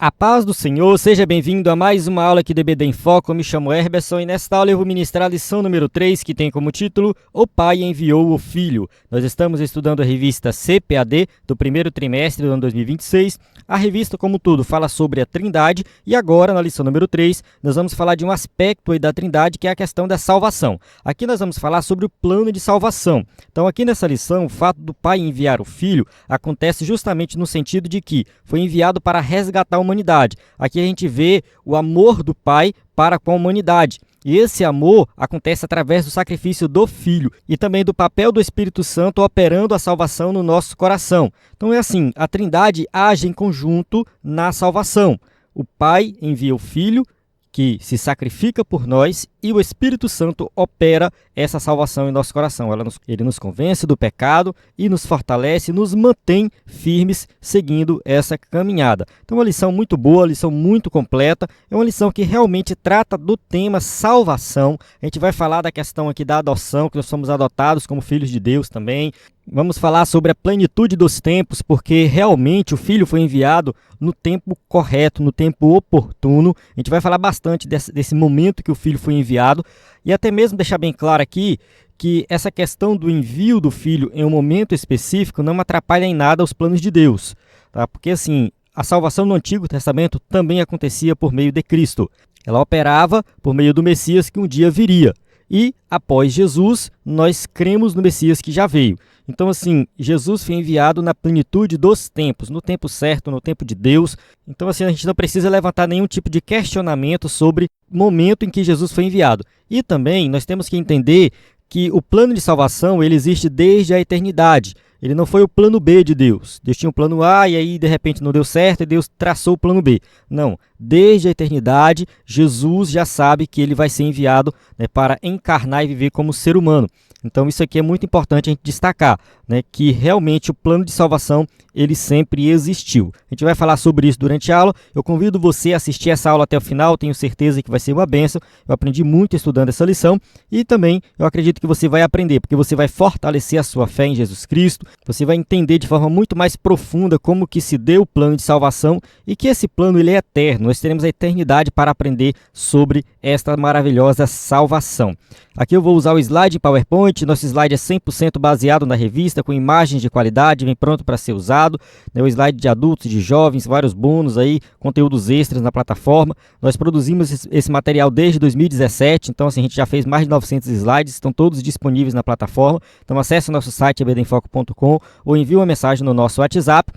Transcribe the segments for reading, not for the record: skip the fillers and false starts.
A paz do Senhor, seja bem-vindo a mais uma aula aqui do EBD em Foco. Eu me chamo Herberson e nesta aula eu vou ministrar a lição número 3, que tem como título O Pai Enviou o Filho. Nós estamos estudando a revista CPAD do primeiro trimestre do ano 2026. A revista, como tudo, fala sobre a Trindade e agora, na lição número 3, nós vamos falar de um aspecto aí da Trindade, que é a questão da salvação. Aqui nós vamos falar sobre o plano de salvação. Então, aqui nessa lição, o fato do Pai enviar o Filho acontece justamente no sentido de que foi enviado para resgatar a humanidade. Aqui a gente vê o amor do Pai para com a humanidade. E esse amor acontece através do sacrifício do Filho e também do papel do Espírito Santo operando a salvação no nosso coração. Então é assim, a Trindade age em conjunto na salvação. O Pai envia o Filho, que se sacrifica por nós, e o Espírito Santo opera essa salvação em nosso coração. Ele nos convence do pecado e nos fortalece, nos mantém firmes seguindo essa caminhada. Então, uma lição muito boa, lição muito completa, é uma lição que realmente trata do tema salvação. A gente vai falar da questão aqui da adoção, que nós somos adotados como filhos de Deus também. Vamos falar sobre a plenitude dos tempos, porque realmente o Filho foi enviado no tempo correto, no tempo oportuno. A gente vai falar bastante desse momento que o Filho foi enviado e até mesmo deixar bem claro aqui que essa questão do envio do Filho em um momento específico não atrapalha em nada os planos de Deus, tá? Porque assim, a salvação no Antigo Testamento também acontecia por meio de Cristo. Ela operava por meio do Messias que um dia viria. E, após Jesus, nós cremos no Messias que já veio. Então, assim, Jesus foi enviado na plenitude dos tempos, no tempo certo, no tempo de Deus. Então, assim, a gente não precisa levantar nenhum tipo de questionamento sobre o momento em que Jesus foi enviado. E também nós temos que entender que o plano de salvação ele existe desde a eternidade. Ele não foi o plano B de Deus. Deus tinha um plano A e aí de repente não deu certo e Deus traçou o plano B. Não, desde a eternidade, Jesus já sabe que ele vai ser enviado, né, para encarnar e viver como ser humano. Então isso aqui é muito importante a gente destacar, né, que realmente o plano de salvação ele sempre existiu. A gente vai falar sobre isso durante a aula. Eu convido você a assistir essa aula até o final, tenho certeza que vai ser uma bênção. Eu aprendi muito estudando essa lição e também eu acredito que você vai aprender, porque você vai fortalecer a sua fé em Jesus Cristo, você vai entender de forma muito mais profunda como que se deu o plano de salvação e que esse plano ele é eterno. Nós teremos a eternidade para aprender sobre esta maravilhosa salvação. Aqui eu vou usar o slide PowerPoint. Nosso slide é 100% baseado na revista, com imagens de qualidade, vem pronto para ser usado. O slide de adultos, de jovens, vários bônus aí, conteúdos extras na plataforma. Nós produzimos esse material desde 2017, então assim, a gente já fez mais de 900 slides, estão todos disponíveis na plataforma. Então acesse o nosso site ebdenfoco.com ou envie uma mensagem no nosso WhatsApp.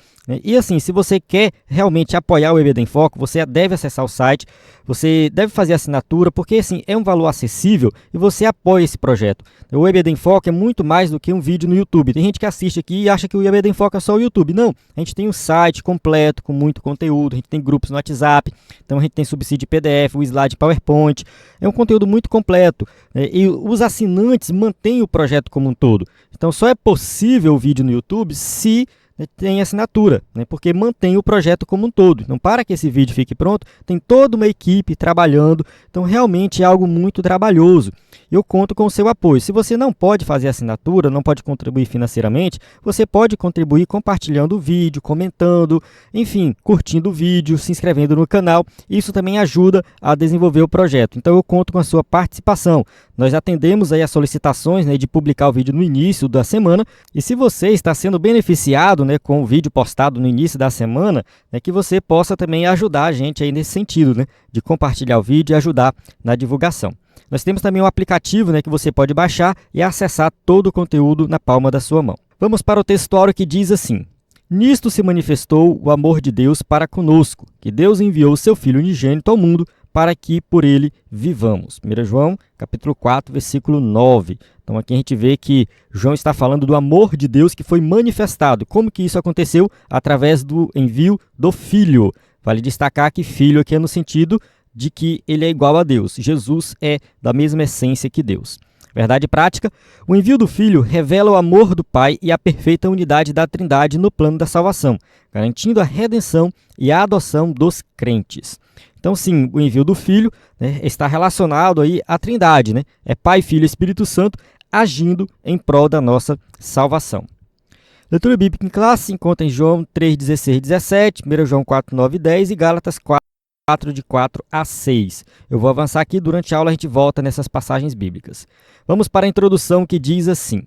E assim, se você quer realmente apoiar o EBD em Foco, você deve acessar o site, você deve fazer assinatura, porque assim, é um valor acessível e você apoia esse projeto. O EBD em Foco é muito mais do que um vídeo no YouTube. Tem gente que assiste aqui e acha que o EBD em Foco é só o YouTube. Não, a gente tem um site completo com muito conteúdo, a gente tem grupos no WhatsApp, então a gente tem subsídio PDF, o slide PowerPoint. É um conteúdo muito completo, né? E os assinantes mantêm o projeto como um todo. Então só é possível o vídeo no YouTube se tem assinatura, né? Porque mantém o projeto como um todo. Então, para que esse vídeo fique pronto, tem toda uma equipe trabalhando. Então, realmente é algo muito trabalhoso. Eu conto com o seu apoio. Se você não pode fazer assinatura, não pode contribuir financeiramente, você pode contribuir compartilhando o vídeo, comentando, enfim, curtindo o vídeo, se inscrevendo no canal. Isso também ajuda a desenvolver o projeto. Então, eu conto com a sua participação. Nós atendemos aí as solicitações, né, de publicar o vídeo no início da semana. E se você está sendo beneficiado, né, com o vídeo postado no início da semana, né, que você possa também ajudar a gente aí nesse sentido, né, de compartilhar o vídeo e ajudar na divulgação. Nós temos também um aplicativo, né, que você pode baixar e acessar todo o conteúdo na palma da sua mão. Vamos para o textuário que diz assim: Nisto se manifestou o amor de Deus para conosco, que Deus enviou o seu Filho unigênito ao mundo para que por ele vivamos. 1 João, capítulo 4, versículo 9. Então aqui a gente vê que João está falando do amor de Deus que foi manifestado. Como que isso aconteceu? Através do envio do Filho. Vale destacar que Filho aqui é no sentido de que ele é igual a Deus. Jesus é da mesma essência que Deus. Verdade prática, o envio do Filho revela o amor do Pai e a perfeita unidade da Trindade no plano da salvação, garantindo a redenção e a adoção dos crentes. Então, sim, o envio do Filho, né, está relacionado aí à Trindade, né? É Pai, Filho e Espírito Santo agindo em prol da nossa salvação. Leitura bíblica em classe se encontra em João 3, 16 e 17, 1 João 4, 9 e 10 e Gálatas 4, de 4 a 6. Eu vou avançar aqui, durante a aula a gente volta nessas passagens bíblicas. Vamos para a introdução que diz assim: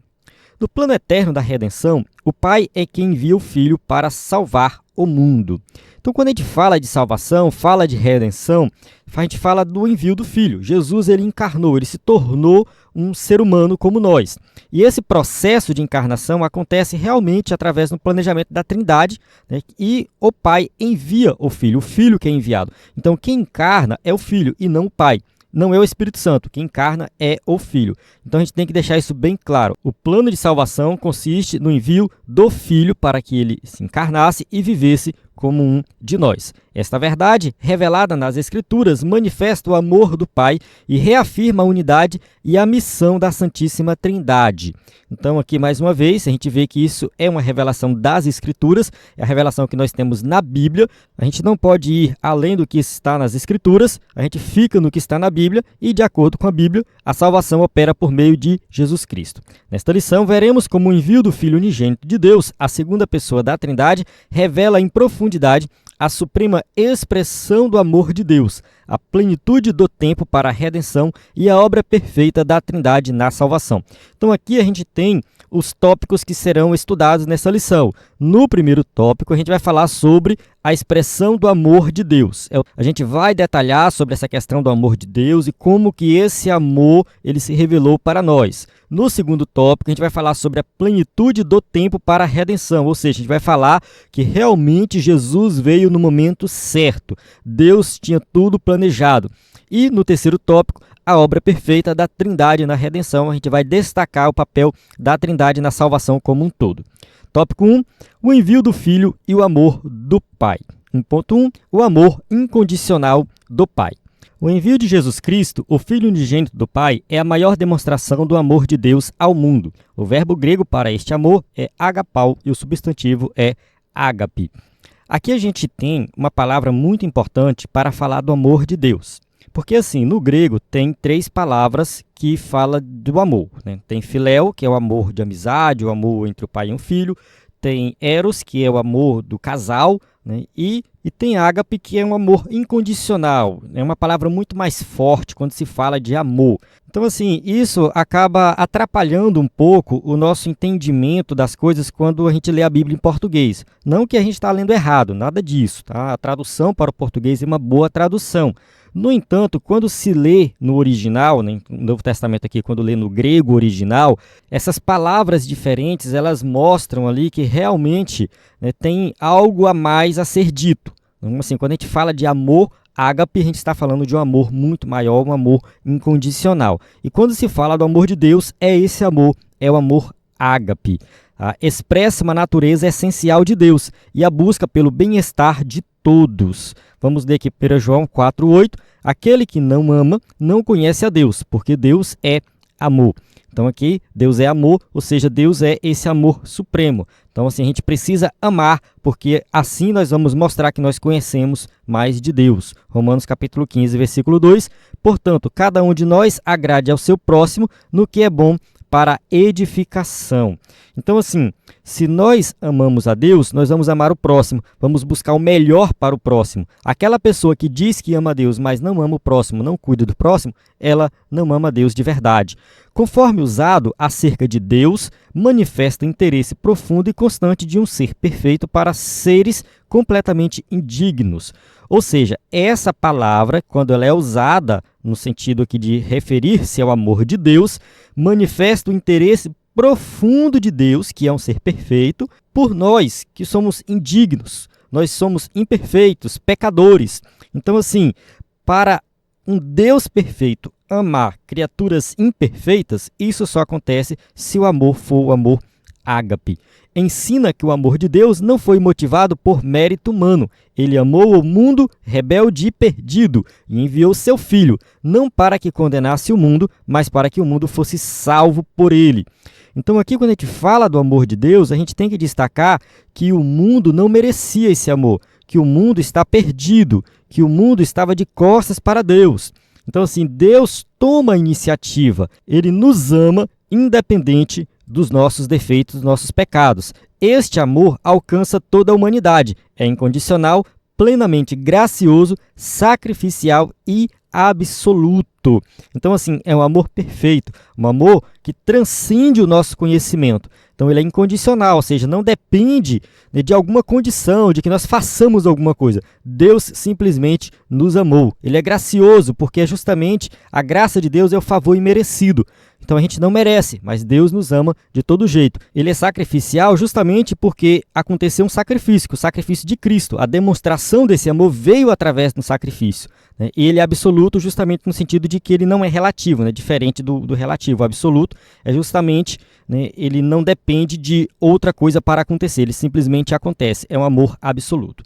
no plano eterno da redenção, o Pai é quem envia o Filho para salvar o mundo. Então, quando a gente fala de salvação, fala de redenção, a gente fala do envio do Filho. Jesus, ele encarnou, ele se tornou um ser humano como nós. E esse processo de encarnação acontece realmente através do planejamento da Trindade, né? E o Pai envia o Filho que é enviado. Então, quem encarna é o Filho e não o Pai. Não é o Espírito Santo, quem encarna é o Filho. Então a gente tem que deixar isso bem claro. O plano de salvação consiste no envio do Filho para que ele se encarnasse e vivesse como um de nós. Esta verdade, revelada nas Escrituras, manifesta o amor do Pai e reafirma a unidade e a missão da Santíssima Trindade. Então, aqui mais uma vez, a gente vê que isso é uma revelação das Escrituras, é a revelação que nós temos na Bíblia. A gente não pode ir além do que está nas Escrituras, a gente fica no que está na Bíblia e, de acordo com a Bíblia, a salvação opera por meio de Jesus Cristo. Nesta lição, veremos como o envio do Filho unigênito de Deus, a segunda pessoa da Trindade, revela em profundidade a suprema expressão do amor de Deus, a plenitude do tempo para a redenção e a obra perfeita da Trindade na salvação. Então aqui a gente tem os tópicos que serão estudados nessa lição. No primeiro tópico, a gente vai falar sobre a expressão do amor de Deus. A gente vai detalhar sobre essa questão do amor de Deus e como que esse amor ele se revelou para nós. No segundo tópico, a gente vai falar sobre a plenitude do tempo para a redenção, ou seja, a gente vai falar que realmente Jesus veio no momento certo. Deus tinha tudo planejado. E no terceiro tópico, a obra perfeita da Trindade na redenção. A gente vai destacar o papel da Trindade na salvação como um todo. Tópico 1, o envio do Filho e o amor do Pai. 1.1, o amor incondicional do Pai. O envio de Jesus Cristo, o Filho unigênito do Pai, é a maior demonstração do amor de Deus ao mundo. O verbo grego para este amor é agapau e o substantivo é ágape. Aqui a gente tem uma palavra muito importante para falar do amor de Deus. Porque assim, no grego tem 3 palavras que falam do amor, né? Tem filéu, que é o amor de amizade, o amor entre o pai e um filho. Tem eros, que é o amor do casal, né? E tem ágape, que é um amor incondicional. É uma palavra muito mais forte quando se fala de amor. Então, assim, isso acaba atrapalhando um pouco o nosso entendimento das coisas quando a gente lê a Bíblia em português. Não que a gente está lendo errado, nada disso, tá? A tradução para o português é uma boa tradução. No entanto, quando se lê no original, né, no Novo Testamento aqui, quando lê no grego original, essas palavras diferentes, elas mostram ali que realmente, né, tem algo a mais a ser dito. Então, assim, quando a gente fala de amor ágape, a gente está falando de um amor muito maior, um amor incondicional. E quando se fala do amor de Deus, é esse amor, é o amor ágape. Expressa uma natureza essencial de Deus e a busca pelo bem-estar de todos. Vamos ler aqui 1 João 4,8. Aquele que não ama não conhece a Deus, porque Deus é amor. Então aqui, Deus é amor, ou seja, Deus é esse amor supremo. Então assim, a gente precisa amar, porque assim nós vamos mostrar que nós conhecemos mais de Deus. Romanos capítulo 15, versículo 2. Portanto, cada um de nós agrade ao seu próximo no que é bom para edificação. Então assim, se nós amamos a Deus, nós vamos amar o próximo, vamos buscar o melhor para o próximo. Aquela pessoa que diz que ama a Deus, mas não ama o próximo, não cuida do próximo, ela não ama a Deus de verdade. Conforme usado acerca de Deus, manifesta interesse profundo e constante de um ser perfeito para seres completamente indignos. Ou seja, essa palavra, quando ela é usada no sentido aqui de referir-se ao amor de Deus, manifesta o interesse profundo de Deus, que é um ser perfeito, por nós, que somos indignos. Nós somos imperfeitos, pecadores. Então, assim, para um Deus perfeito amar criaturas imperfeitas, isso só acontece se o amor for o amor ágape. Ensina que o amor de Deus não foi motivado por mérito humano. Ele amou o mundo rebelde e perdido e enviou seu Filho, não para que condenasse o mundo, mas para que o mundo fosse salvo por ele. Então aqui, quando a gente fala do amor de Deus, a gente tem que destacar que o mundo não merecia esse amor, que o mundo está perdido, que o mundo estava de costas para Deus. Então assim, Deus toma a iniciativa, ele nos ama independente dos nossos defeitos, dos nossos pecados. Este amor alcança toda a humanidade, é incondicional, plenamente gracioso, sacrificial e absoluto. Então, assim, é um amor perfeito, um amor que transcende o nosso conhecimento. Então, ele é incondicional, ou seja, não depende, né, de alguma condição, de que nós façamos alguma coisa. Deus simplesmente nos amou. Ele é gracioso, porque justamente a graça de Deus é o favor imerecido. Então a gente não merece, mas Deus nos ama de todo jeito. Ele é sacrificial justamente porque aconteceu um sacrifício, o sacrifício de Cristo. A demonstração desse amor veio através do sacrifício, né? E ele é absoluto justamente no sentido de que ele não é relativo, né? Diferente do relativo. O absoluto é justamente, né, ele não depende de outra coisa para acontecer, ele simplesmente acontece. É um amor absoluto.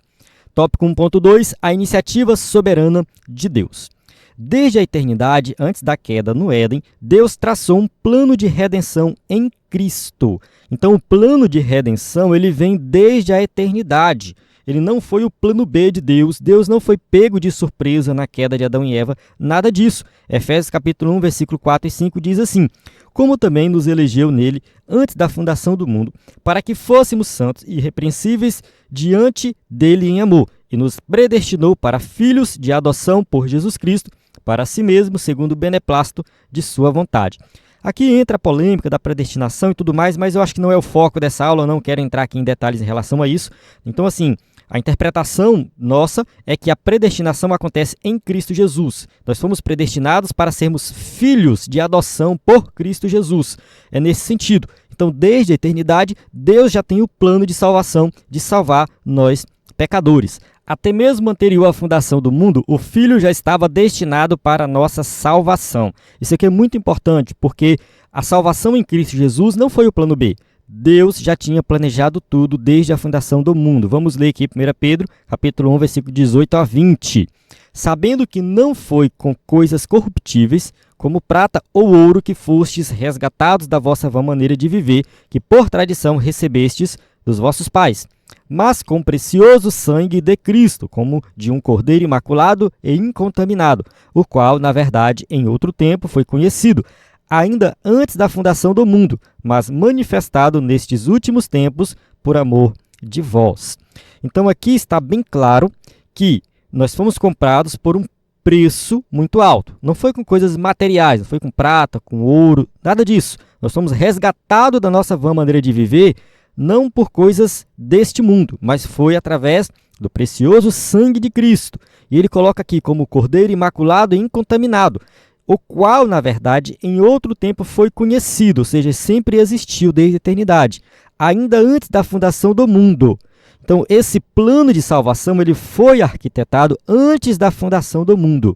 Tópico 1.2, a iniciativa soberana de Deus. Desde a eternidade, antes da queda no Éden, Deus traçou um plano de redenção em Cristo. Então, o plano de redenção ele vem desde a eternidade. Ele não foi o plano B de Deus. Deus não foi pego de surpresa na queda de Adão e Eva. Nada disso. Efésios capítulo 1, versículo 4 e 5 diz assim: como também nos elegeu nele antes da fundação do mundo, para que fôssemos santos e irrepreensíveis diante dele em amor, e nos predestinou para filhos de adoção por Jesus Cristo, para si mesmo, segundo o beneplácito de sua vontade. Aqui entra a polêmica da predestinação e tudo mais, mas eu acho que não é o foco dessa aula, eu não quero entrar aqui em detalhes em relação a isso. Então, assim, a interpretação nossa é que a predestinação acontece em Cristo Jesus. Nós fomos predestinados para sermos filhos de adoção por Cristo Jesus. É nesse sentido. Então, desde a eternidade, Deus já tem o plano de salvação, de salvar nós pecadores. Até mesmo anterior à fundação do mundo, o Filho já estava destinado para a nossa salvação. Isso aqui é muito importante, porque a salvação em Cristo Jesus não foi o plano B. Deus já tinha planejado tudo desde a fundação do mundo. Vamos ler aqui 1 Pedro, capítulo 1, versículo 18 a 20. Sabendo que não foi com coisas corruptíveis, como prata ou ouro, que fostes resgatados da vossa vã maneira de viver, que por tradição recebestes dos vossos pais, mas com precioso sangue de Cristo, como de um cordeiro imaculado e incontaminado, o qual, na verdade, em outro tempo foi conhecido, ainda antes da fundação do mundo, mas manifestado nestes últimos tempos por amor de vós. Então aqui está bem claro que nós fomos comprados por um preço muito alto. Não foi com coisas materiais, não foi com prata, com ouro, nada disso. Nós fomos resgatados da nossa vã maneira de viver, não por coisas deste mundo, mas foi através do precioso sangue de Cristo. E ele coloca aqui como cordeiro imaculado e incontaminado, o qual, na verdade, em outro tempo foi conhecido, ou seja, sempre existiu desde a eternidade, ainda antes da fundação do mundo. Então, esse plano de salvação ele foi arquitetado antes da fundação do mundo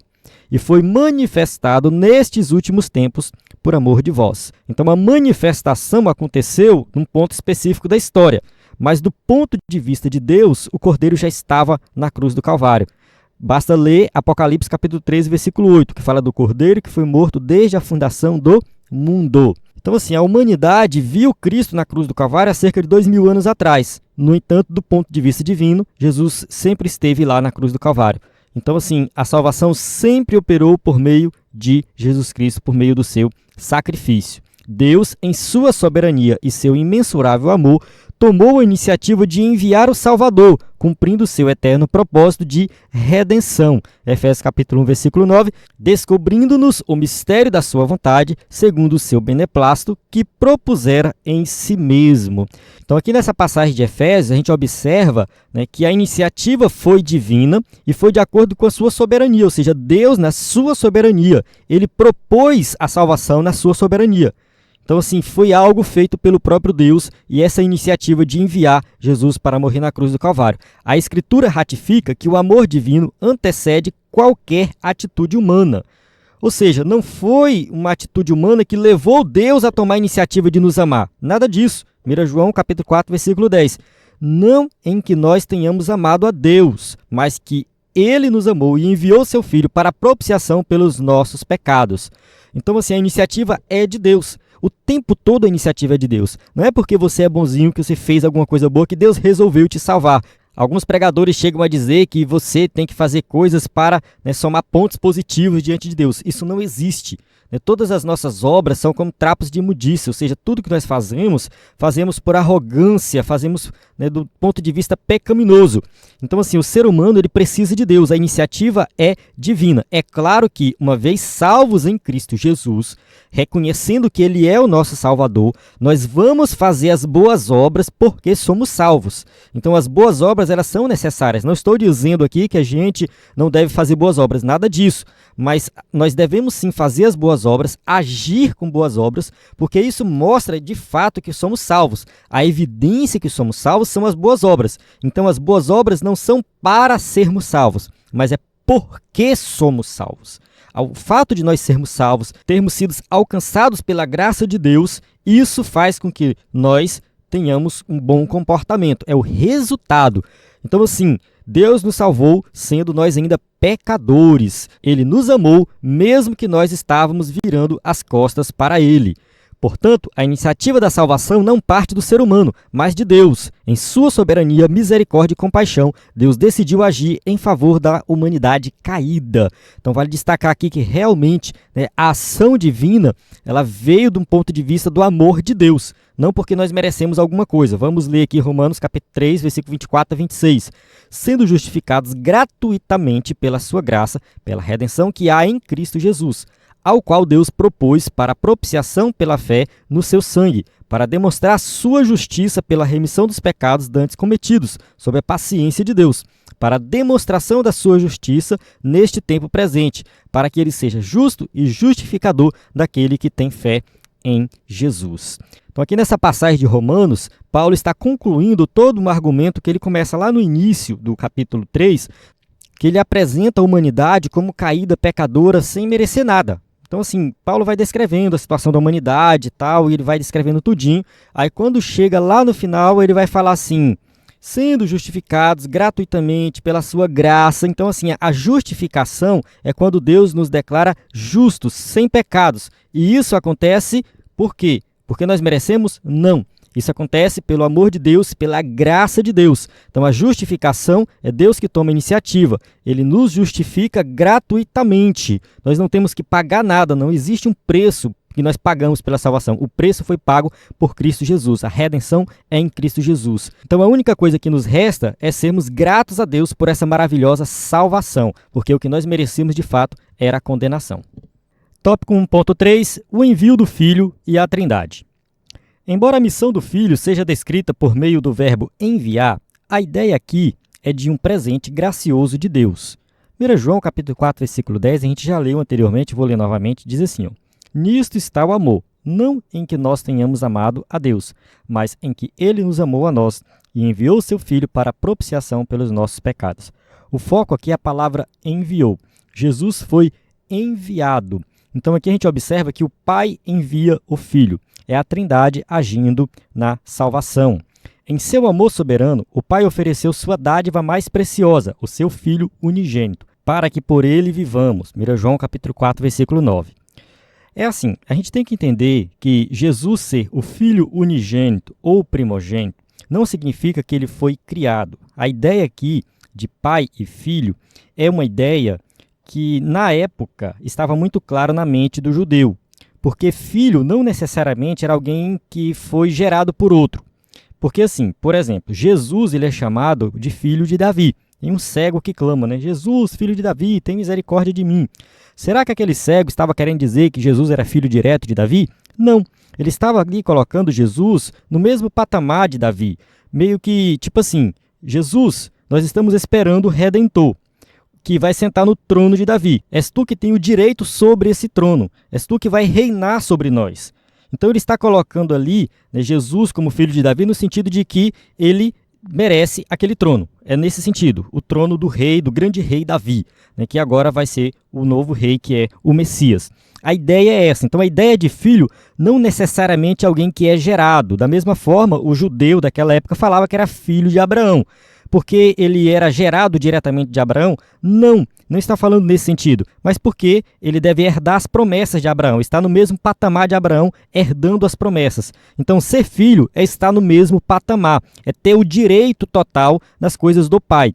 e foi manifestado nestes últimos tempos por amor de vós. Então, a manifestação aconteceu num ponto específico da história, mas do ponto de vista de Deus, o Cordeiro já estava na cruz do Calvário. Basta ler Apocalipse capítulo 13, versículo 8, que fala do Cordeiro que foi morto desde a fundação do mundo. Então, assim, a humanidade viu Cristo na cruz do Calvário há cerca de 2000 anos atrás. No entanto, do ponto de vista divino, Jesus sempre esteve lá na cruz do Calvário. Então, assim, a salvação sempre operou por meio de Jesus Cristo, por meio do seu sacrifício. Deus, em sua soberania e seu imensurável amor, tomou a iniciativa de enviar o Salvador, cumprindo seu eterno propósito de redenção. Efésios capítulo 1, versículo 9, descobrindo-nos o mistério da sua vontade, segundo o seu beneplácito, que propusera em si mesmo. Então, aqui nessa passagem de Efésios, a gente observa, né, que a iniciativa foi divina e foi de acordo com a sua soberania, ou seja, Deus, na sua soberania, ele propôs a salvação na sua soberania. Então, assim, foi algo feito pelo próprio Deus e essa iniciativa de enviar Jesus para morrer na cruz do Calvário. A Escritura ratifica que o amor divino antecede qualquer atitude humana. Ou seja, não foi uma atitude humana que levou Deus a tomar a iniciativa de nos amar. Nada disso. 1 João, capítulo 4, versículo 10. Não em que nós tenhamos amado a Deus, mas que Ele nos amou e enviou seu Filho para a propiciação pelos nossos pecados. Então, assim, a iniciativa é de Deus. O tempo todo a iniciativa é de Deus. Não é porque você é bonzinho, que você fez alguma coisa boa, que Deus resolveu te salvar. Alguns pregadores chegam a dizer que você tem que fazer coisas para, né, somar pontos positivos diante de Deus. Isso não existe. né? Todas as nossas obras são como trapos de imundícia, ou seja, tudo que nós fazemos, fazemos por arrogância, fazemos, né, do ponto de vista pecaminoso. Então, assim, o ser humano ele precisa de Deus, a iniciativa é divina. É claro que, uma vez salvos em Cristo Jesus, reconhecendo que Ele é o nosso Salvador, nós vamos fazer as boas obras porque somos salvos. Então, as boas obras elas são necessárias. Não estou dizendo aqui que a gente não deve fazer boas obras, nada disso. Mas nós devemos sim fazer as boas obras, agir com boas obras, porque isso mostra de fato que somos salvos. A evidência que somos salvos são as boas obras. Então, as boas obras não são para sermos salvos, mas é porque somos salvos. O fato de nós sermos salvos, termos sido alcançados pela graça de Deus, isso faz com que nós tenhamos um bom comportamento. É o resultado. Então, assim, Deus nos salvou sendo nós ainda pecadores. Ele nos amou mesmo que nós estávamos virando as costas para Ele. Portanto, a iniciativa da salvação não parte do ser humano, mas de Deus. Em sua soberania, misericórdia e compaixão, Deus decidiu agir em favor da humanidade caída. Então, vale destacar aqui que realmente, né, a ação divina ela veio de um ponto de vista do amor de Deus, não porque nós merecemos alguma coisa. Vamos ler aqui Romanos capítulo 3, versículo 24 a 26. Sendo justificados gratuitamente pela sua graça, pela redenção que há em Cristo Jesus, ao qual Deus propôs para propiciação pela fé no seu sangue, para demonstrar a sua justiça pela remissão dos pecados dantes cometidos, sob a paciência de Deus, para a demonstração da sua justiça neste tempo presente, para que ele seja justo e justificador daquele que tem fé em Jesus. Então, aqui nessa passagem de Romanos, Paulo está concluindo todo um argumento que ele começa lá no início do capítulo 3, que ele apresenta a humanidade como caída pecadora sem merecer nada. Então, assim, Paulo vai descrevendo a situação da humanidade e tal, e ele vai descrevendo tudinho. Aí, quando chega lá no final, ele vai falar assim, sendo justificados gratuitamente pela sua graça. Então, assim, a justificação é quando Deus nos declara justos, sem pecados. E isso acontece por quê? Porque nós merecemos? Não. Isso acontece pelo amor de Deus, pela graça de Deus. Então, a justificação é Deus que toma a iniciativa. Ele nos justifica gratuitamente. Nós não temos que pagar nada, não existe um preço que nós pagamos pela salvação. O preço foi pago por Cristo Jesus. A redenção é em Cristo Jesus. Então, a única coisa que nos resta é sermos gratos a Deus por essa maravilhosa salvação, porque o que nós merecíamos, de fato, era a condenação. Tópico 1.3, o envio do Filho e a Trindade. Embora a missão do Filho seja descrita por meio do verbo enviar, a ideia aqui é de um presente gracioso de Deus. 1 João capítulo 4, versículo 10, a gente já leu anteriormente, vou ler novamente, diz assim, ó, nisto está o amor, não em que nós tenhamos amado a Deus, mas em que Ele nos amou a nós e enviou seu Filho para a propiciação pelos nossos pecados. O foco aqui é a palavra enviou. Jesus foi enviado. Então aqui a gente observa que o Pai envia o Filho. É a Trindade agindo na salvação. Em seu amor soberano, o Pai ofereceu sua dádiva mais preciosa, o seu Filho unigênito, para que por ele vivamos. 1 João capítulo 4, versículo 9. É assim, a gente tem que entender que Jesus ser o Filho unigênito ou primogênito não significa que ele foi criado. A ideia aqui de pai e filho é uma ideia que, na época, estava muito claro na mente do judeu. Porque filho não necessariamente era alguém que foi gerado por outro. Porque assim, por exemplo, Jesus ele é chamado de filho de Davi. Tem um cego que clama, né? Jesus, filho de Davi, tem misericórdia de mim. Será que aquele cego estava querendo dizer que Jesus era filho direto de Davi? Não. Ele estava ali colocando Jesus no mesmo patamar de Davi. Meio que, tipo assim, Jesus, nós estamos esperando o Redentor, que vai sentar no trono de Davi. És tu que tem o direito sobre esse trono. És tu que vai reinar sobre nós. Então ele está colocando ali, né, Jesus como filho de Davi no sentido de que ele merece aquele trono. É nesse sentido, o trono do rei, do grande rei Davi, né, que agora vai ser o novo rei, que é o Messias. A ideia é essa. Então a ideia de filho não necessariamente é alguém que é gerado. Da mesma forma, o judeu daquela época falava que era filho de Abraão. Porque ele era gerado diretamente de Abraão? Não está falando nesse sentido, mas porque ele deve herdar as promessas de Abraão, está no mesmo patamar de Abraão, herdando as promessas. Então, ser filho é estar no mesmo patamar, é ter o direito total das coisas do pai.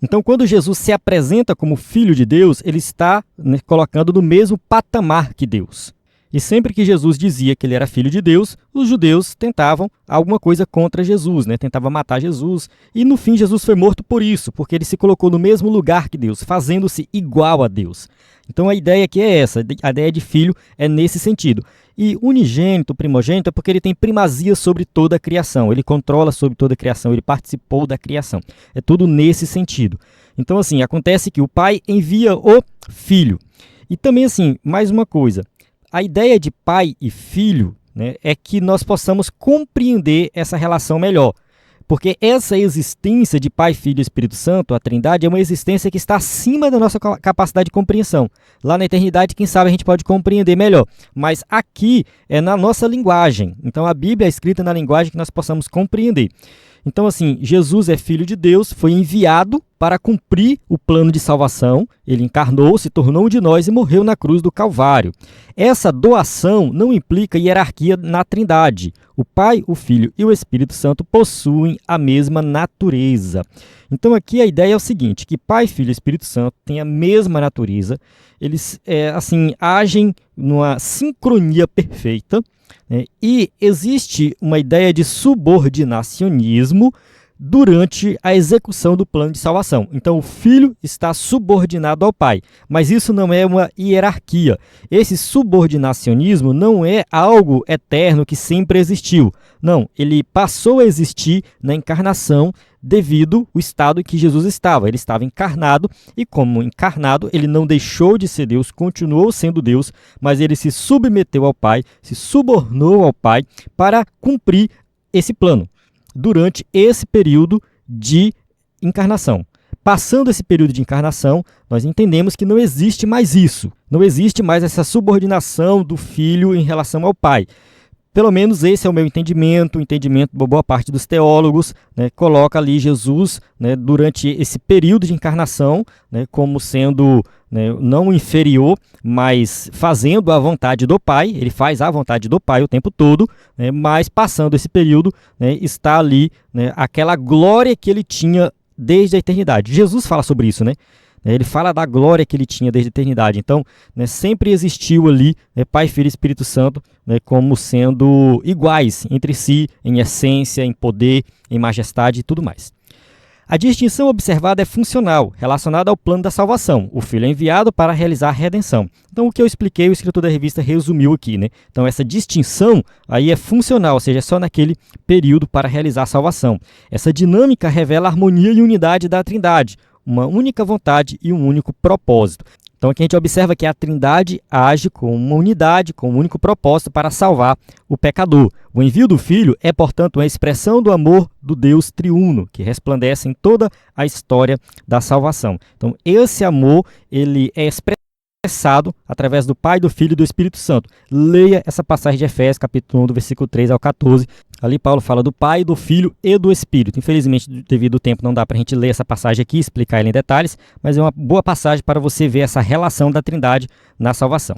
Então, quando Jesus se apresenta como Filho de Deus, ele está, né, colocando no mesmo patamar que Deus. E sempre que Jesus dizia que ele era Filho de Deus, os judeus tentavam alguma coisa contra Jesus, né? Tentavam matar Jesus. E no fim Jesus foi morto por isso, porque ele se colocou no mesmo lugar que Deus, fazendo-se igual a Deus. Então a ideia aqui é essa, a ideia de filho é nesse sentido. E unigênito, primogênito, é porque ele tem primazia sobre toda a criação, ele controla sobre toda a criação, ele participou da criação. É tudo nesse sentido. Então assim, acontece que o pai envia o filho. E também assim, mais uma coisa, a ideia de pai e filho, né, é que nós possamos compreender essa relação melhor. Porque essa existência de Pai, Filho e Espírito Santo, a Trindade, é uma existência que está acima da nossa capacidade de compreensão. Lá na eternidade, quem sabe a gente pode compreender melhor. Mas aqui é na nossa linguagem. Então a Bíblia é escrita na linguagem que nós possamos compreender. Então, assim, Jesus é Filho de Deus, foi enviado para cumprir o plano de salvação. Ele encarnou, se tornou um de nós e morreu na cruz do Calvário. Essa doação não implica hierarquia na Trindade. O Pai, o Filho e o Espírito Santo possuem a mesma natureza. Então, aqui a ideia é o seguinte, que Pai, Filho e Espírito Santo têm a mesma natureza. Eles, agem numa sincronia perfeita. E existe uma ideia de subordinacionismo durante a execução do plano de salvação. Então, o Filho está subordinado ao Pai, mas isso não é uma hierarquia. Esse subordinacionismo não é algo eterno que sempre existiu. Não, ele passou a existir na encarnação devido ao estado em que Jesus estava. Ele estava encarnado e, como encarnado, ele não deixou de ser Deus, continuou sendo Deus, mas ele se submeteu ao Pai, se subornou ao Pai para cumprir esse plano durante esse período de encarnação. Passando esse período de encarnação, nós entendemos que não existe mais isso, não existe mais essa subordinação do Filho em relação ao Pai. Pelo menos esse é o meu entendimento, o entendimento de boa parte dos teólogos, né, coloca ali Jesus, né, durante esse período de encarnação, né, como sendo, né, não inferior, mas fazendo a vontade do Pai. Ele faz a vontade do Pai o tempo todo, né, mas passando esse período, né, está ali, né, aquela glória que ele tinha desde a eternidade. Jesus fala sobre isso, né? Ele fala da glória que ele tinha desde a eternidade. Então, né, sempre existiu ali, né, Pai, Filho e Espírito Santo, né, como sendo iguais entre si, em essência, em poder, em majestade e tudo mais. A distinção observada é funcional, relacionada ao plano da salvação. O Filho é enviado para realizar a redenção. Então, o que eu expliquei, o escritor da revista resumiu aqui, né? Então, essa distinção aí é funcional, ou seja, é só naquele período para realizar a salvação. Essa dinâmica revela a harmonia e unidade da Trindade, uma única vontade e um único propósito. Então aqui a gente observa que a Trindade age com uma unidade, com um único propósito para salvar o pecador. O envio do Filho é, portanto, uma expressão do amor do Deus triuno, que resplandece em toda a história da salvação. Então esse amor, ele é expressado através do Pai, do Filho e do Espírito Santo. Leia essa passagem de Efésios, capítulo 1, do versículo 3 ao 14. Ali Paulo fala do Pai, do Filho e do Espírito. Infelizmente, devido ao tempo, não dá para a gente ler essa passagem aqui e explicar ela em detalhes, mas é uma boa passagem para você ver essa relação da Trindade na salvação.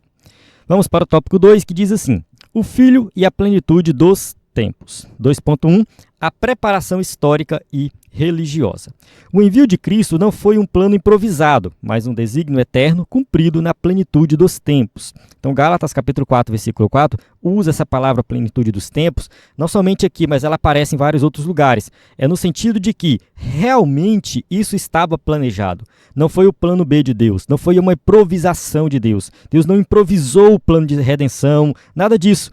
Vamos para o tópico 2, que diz assim: o Filho e a plenitude dos tempos. 2.1, a preparação histórica e religiosa. O envio de Cristo não foi um plano improvisado, mas um desígnio eterno cumprido na plenitude dos tempos. Então, Gálatas capítulo 4, versículo 4, usa essa palavra plenitude dos tempos, não somente aqui, mas ela aparece em vários outros lugares. É no sentido de que realmente isso estava planejado. Não foi o plano B de Deus, não foi uma improvisação de Deus. Deus não improvisou o plano de redenção, nada disso.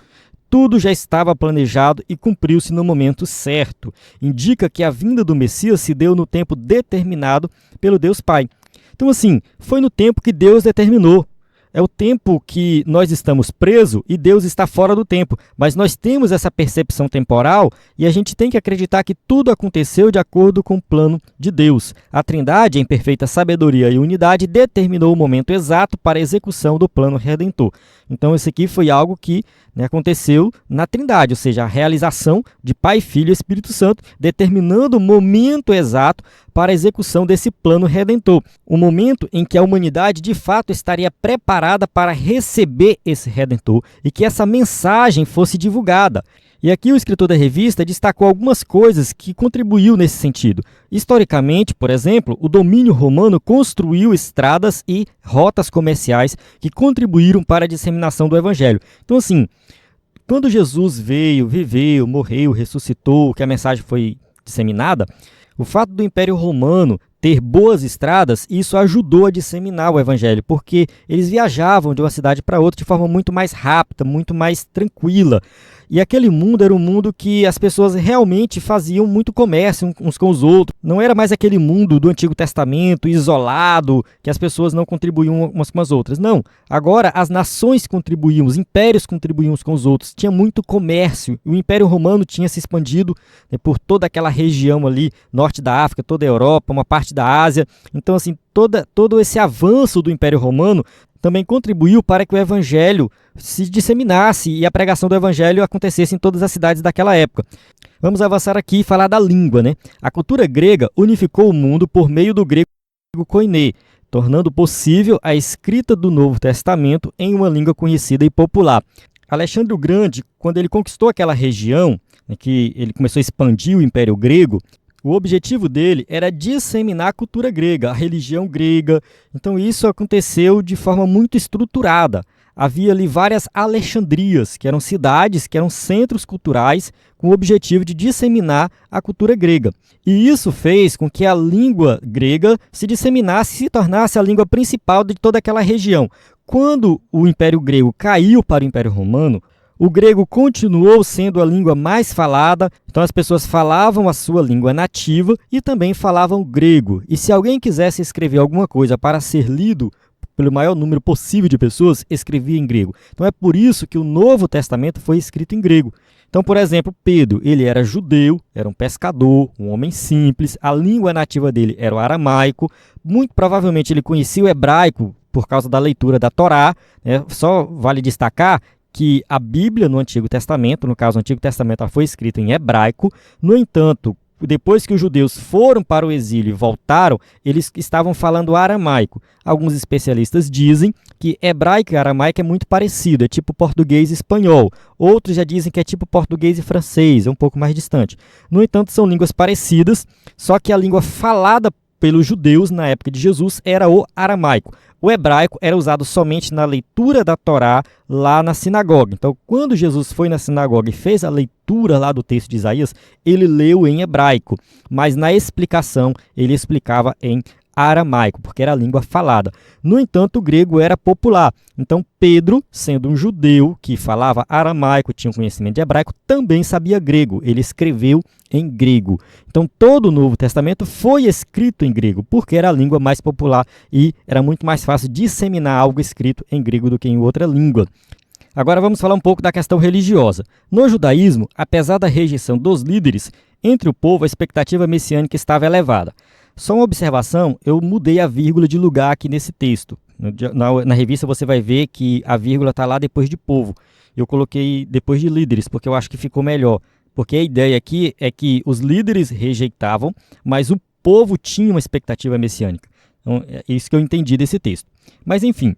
Tudo já estava planejado e cumpriu-se no momento certo. Indica que a vinda do Messias se deu no tempo determinado pelo Deus Pai. Então, assim, foi no tempo que Deus determinou. É o tempo que nós estamos presos e Deus está fora do tempo. Mas nós temos essa percepção temporal e a gente tem que acreditar que tudo aconteceu de acordo com o plano de Deus. A Trindade, em perfeita sabedoria e unidade, determinou o momento exato para a execução do plano redentor. Então, esse aqui foi algo que aconteceu na Trindade, ou seja, a realização de Pai, Filho e Espírito Santo, determinando o momento exato para a execução desse plano redentor. O momento em que a humanidade, de fato, estaria preparada preparada para receber esse Redentor e que essa mensagem fosse divulgada. E aqui o escritor da revista destacou algumas coisas que contribuiu nesse sentido. Historicamente, por exemplo, o domínio romano construiu estradas e rotas comerciais que contribuíram para a disseminação do evangelho. Então, assim, quando Jesus veio, viveu, morreu, ressuscitou, que a mensagem foi disseminada, o fato do Império Romano ter boas estradas, isso ajudou a disseminar o evangelho, porque eles viajavam de uma cidade para outra de forma muito mais rápida, muito mais tranquila. E aquele mundo era um mundo que as pessoas realmente faziam muito comércio uns com os outros. Não era mais aquele mundo do Antigo Testamento, isolado, que as pessoas não contribuíam umas com as outras. Não. Agora as nações contribuíam, os impérios contribuíam uns com os outros. Tinha muito comércio. O Império Romano tinha se expandido, né, por toda aquela região ali, norte da África, toda a Europa, uma parte da Ásia. Então, assim, todo esse avanço do Império Romano também contribuiu para que o evangelho se disseminasse e a pregação do evangelho acontecesse em todas as cidades daquela época. Vamos avançar aqui e falar da língua, né? A cultura grega unificou o mundo por meio do grego koiné, tornando possível a escrita do Novo Testamento em uma língua conhecida e popular. Alexandre o Grande, quando ele conquistou aquela região, né, que ele começou a expandir o Império Grego, o objetivo dele era disseminar a cultura grega, a religião grega. Então isso aconteceu de forma muito estruturada. Havia ali várias Alexandrias, que eram cidades, que eram centros culturais, com o objetivo de disseminar a cultura grega. E isso fez com que a língua grega se disseminasse e se tornasse a língua principal de toda aquela região. Quando o Império Grego caiu para o Império Romano, o grego continuou sendo a língua mais falada, então as pessoas falavam a sua língua nativa e também falavam grego. E se alguém quisesse escrever alguma coisa para ser lido pelo maior número possível de pessoas, escrevia em grego. Então é por isso que o Novo Testamento foi escrito em grego. Então, por exemplo, Pedro, ele era judeu, era um pescador, um homem simples, a língua nativa dele era o aramaico, muito provavelmente ele conhecia o hebraico por causa da leitura da Torá, né? Só vale destacar que a Bíblia no Antigo Testamento, no caso o Antigo Testamento, ela foi escrita em hebraico. No entanto, depois que os judeus foram para o exílio e voltaram, eles estavam falando aramaico. Alguns especialistas dizem que hebraico e aramaico é muito parecido, é tipo português e espanhol. Outros já dizem que é tipo português e francês, é um pouco mais distante. No entanto, são línguas parecidas, só que a língua falada pelos judeus na época de Jesus era o aramaico. O hebraico era usado somente na leitura da Torá lá na sinagoga. Então, quando Jesus foi na sinagoga e fez a leitura lá do texto de Isaías, ele leu em hebraico, mas na explicação ele explicava em aramaico, porque era a língua falada. No entanto, o grego era popular. Então, Pedro, sendo um judeu que falava aramaico, tinha um conhecimento de hebraico, também sabia grego. Ele escreveu em grego. Então, todo o Novo Testamento foi escrito em grego, porque era a língua mais popular e era muito mais fácil disseminar algo escrito em grego do que em outra língua. Agora vamos falar um pouco da questão religiosa. No judaísmo, apesar da rejeição dos líderes, entre o povo a expectativa messiânica estava elevada. Só uma observação, eu mudei a vírgula de lugar aqui nesse texto. Na revista você vai ver que a vírgula está lá depois de povo. Eu coloquei depois de líderes, porque eu acho que ficou melhor. Porque a ideia aqui é que os líderes rejeitavam, mas o povo tinha uma expectativa messiânica. Então, é isso que eu entendi desse texto. Mas enfim,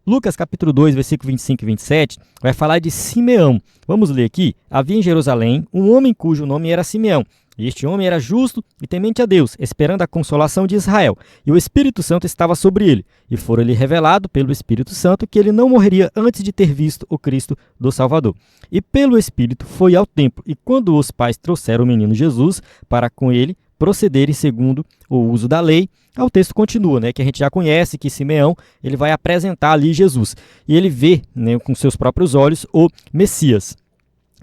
Lucas capítulo 2, versículo 25 e 27, vai falar de Simeão. Vamos ler aqui. Havia em Jerusalém um homem cujo nome era Simeão. E este homem era justo e temente a Deus, esperando a consolação de Israel. E o Espírito Santo estava sobre ele. E fora-lhe revelado pelo Espírito Santo que ele não morreria antes de ter visto o Cristo do Salvador. E pelo Espírito foi ao templo. E quando os pais trouxeram o menino Jesus para com ele procederem segundo o uso da lei, o texto continua, né, que a gente já conhece, que Simeão ele vai apresentar ali Jesus. E ele vê, né, com seus próprios olhos o Messias.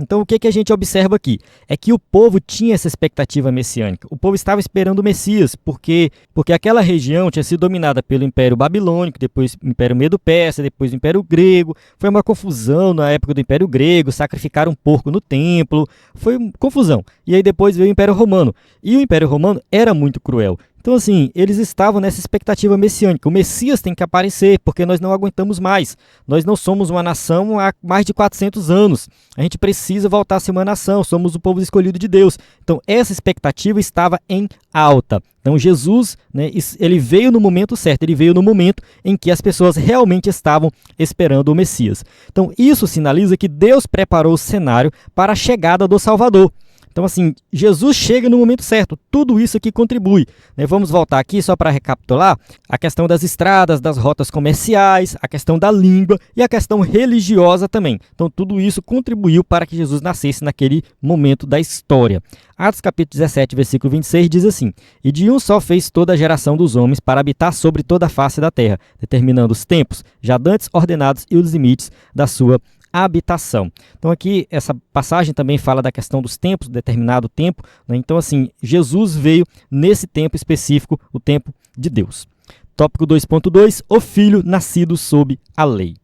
Então, o que a gente observa aqui? É que o povo tinha essa expectativa messiânica. O povo estava esperando o Messias, porque aquela região tinha sido dominada pelo Império Babilônico, depois o Império Medo-Persa, depois o Império Grego. Foi uma confusão na época do Império Grego, sacrificaram um porco no templo, foi uma confusão. E aí depois veio o Império Romano. E o Império Romano era muito cruel. Então, assim, eles estavam nessa expectativa messiânica. O Messias tem que aparecer, porque nós não aguentamos mais. Nós não somos uma nação há mais de 400 anos. A gente precisa voltar a ser uma nação, somos o povo escolhido de Deus. Então, essa expectativa estava em alta. Então, Jesus, né, ele veio no momento certo, ele veio no momento em que as pessoas realmente estavam esperando o Messias. Então, isso sinaliza que Deus preparou o cenário para a chegada do Salvador. Então, assim, Jesus chega no momento certo. Tudo isso aqui contribui, né? Vamos voltar aqui só para recapitular a questão das estradas, das rotas comerciais, a questão da língua e a questão religiosa também. Então, tudo isso contribuiu para que Jesus nascesse naquele momento da história. Atos capítulo 17, versículo 26 diz assim: E de um só fez toda a geração dos homens para habitar sobre toda a face da terra, determinando os tempos já dantes ordenados e os limites da sua habitação. Então aqui essa passagem também fala da questão dos tempos, determinado tempo, né? Então assim, Jesus veio nesse tempo específico, o tempo de Deus. Tópico 2.2, o Filho nascido sob a lei.